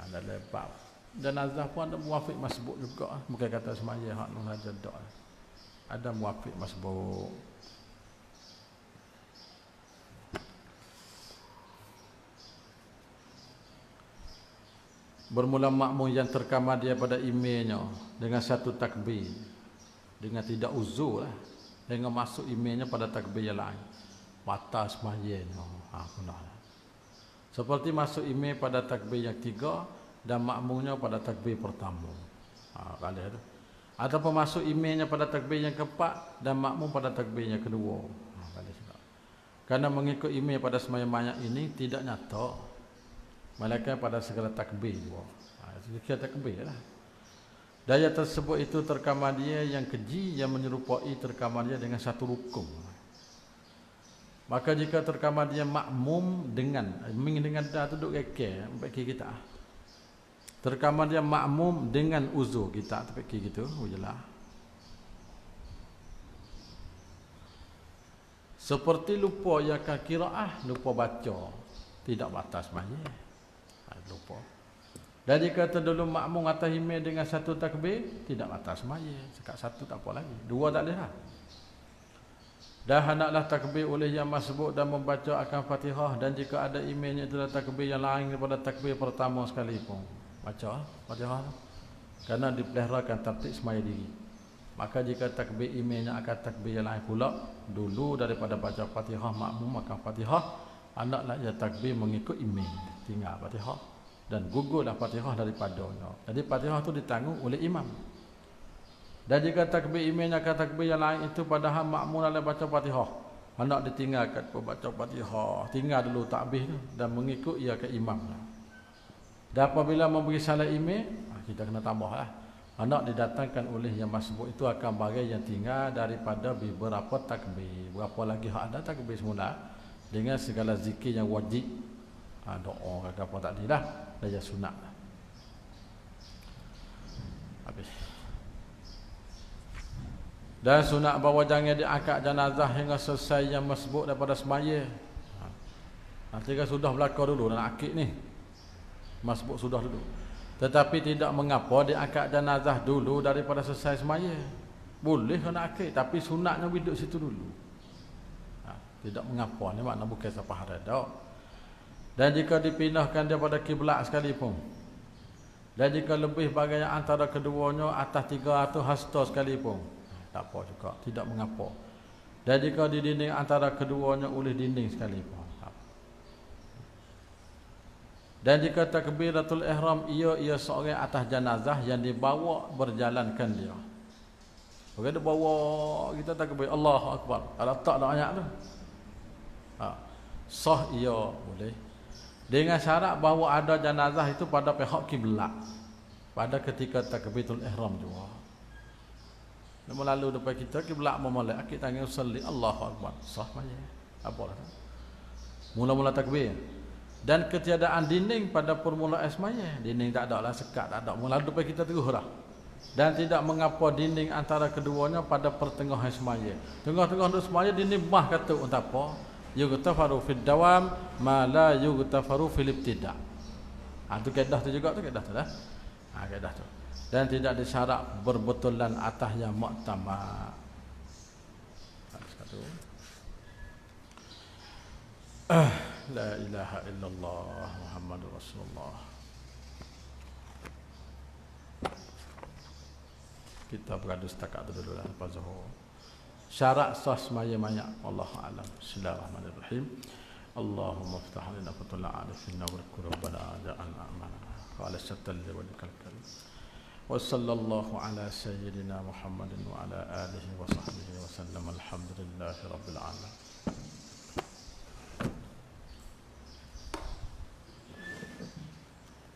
Dalam bab jenazah pun ada muafiq masbuk juga. Bukan kata semaya hak nun saja dak. Ada muafiq masbuk. Bermula makmum yang terkamar dia pada imamnya dengan satu takbir, dengan tidak uzur lah, dengan masuk imamnya pada takbir yang lain, batal semayanya. Seperti masuk imam pada takbir yang 3 dan makmumnya pada takbir pertama. Kali itu. Ataupun masuk imamnya pada takbir yang keempat dan makmum pada takbir yang kedua. Karena mengikut imam pada sembahyang ini tidak nyata, melainkan pada segala takbir juga. Itu takbir lah. Daya tersebut itu terkamar dia yang keji yang menyerupai terkamar dia dengan satu rukun. Maka jika terkamar dia makmum dengan dah duduk kekeh bagi kita. Terkamar dia makmum dengan uzur kita tepi gitu, jelas. Seperti lupa ya qiraah, lupa baca, tidak batas sembahyang. Lupa. Dan jika terdulu makmum atas imam dengan satu takbir, tidak batas sembahyang. Sekat satu tak apa lagi. 2 tak boleh lah. Dan hendaklah takbir oleh yang masbuk dan membaca akan Fatihah, dan jika ada imamnya itu takbir yang lain daripada takbir pertama sekalipun. Baca Fatihah. Kerana dipeliharakan tertib semaya diri. Maka jika takbir imamnya akan takbir yang lain pula, dulu daripada baca Fatihah makmum akan Fatihah, hendaklah ia takbir mengikut imam. Tinggal Fatihah dan gugurlah Fatihah daripadanya. Jadi Fatihah itu ditanggung oleh imam. Dan jika takbir imamnya akan takbir yang lain itu padahal makmum dalam baca Fatihah, hendak ditinggalkan baca Fatihah, tinggal dulu takbir tu dan mengikut ia ke imam. Dan apabila memberi salat imam, kita kena tambahlah. Hendak didatangkan oleh yang masbuk itu akan bagai yang tinggal daripada beberapa takbir. Berapa lagi hak ada takbir semula dengan segala zikir yang wajib. Doa ke apa tak dilah, dan yang sunat. Habis. Dan sunat bahawa jangan diangkat jenazah hingga selesai yang masbuk daripada semaya. Nanti kan sudah berlaku dulu dan akid ni. Masbuk sudah dulu. Tetapi tidak mengapa diangkat jenazah dulu daripada selesai semaya. Boleh kena akid, tapi sunatnya duduk situ dulu. Tidak mengapa, ni makna bukan siapa harada. Dan jika dipindahkan daripada kiblat sekalipun, dan jika lebih bagai antara keduanya atas 300 hasta sekalipun, tak apa juga, tidak mengapa. Dan jika di dinding antara keduanya oleh dinding sekalipun. Dan jika takbiratul ihram ia seorang atas jenazah yang dibawa berjalankan dia. Orang dia bawa kita takbir Allahu Akbar. Kalau tak ada ayat tu. Sah ia boleh. Dengan syarat bahawa ada jenazah itu pada pihak kiblat. Pada ketika takbiratul ihram juga. Namun lalu depan kita kiblat memolek kita tangan usalli Allahu Akbar. Sah maya. Apa dah? Mula-mula takbir. Dan ketiadaan dinding pada permulaan semaya. Dinding tak ada lah, sekat tak ada. Mula depan kita terus dah. Dan tidak mengapa dinding antara keduanya pada pertengahan semaya. Tengah-tengah untuk semaya dinding bah kata untuk apa? Yughtafaru fid dawam ma la yughtafaru fil ibtida'. Tu kaedah tu juga tu kaedah tu dah. Kaedah tu. Dan tidak disyarat berbetulan atas yang muktamad. Satu. La ilaha illallah Muhammadur Rasulullah. Kita beradu setakat tu dulu lah lepas zuhur. Syarat sah semaya banyak. Wallahu a'lam. Bismillahirrahmanirrahim. Allahumma iftah lana fatul arifina wa rabbana ja'alna amana. Wa ala sattal wa kalkal. Wa sallallahu ala sayyidina Muhammadin wa ala alihi wa sahbihi wa sallam. Alhamdulillahi rabbil alamin.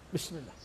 Bismillah.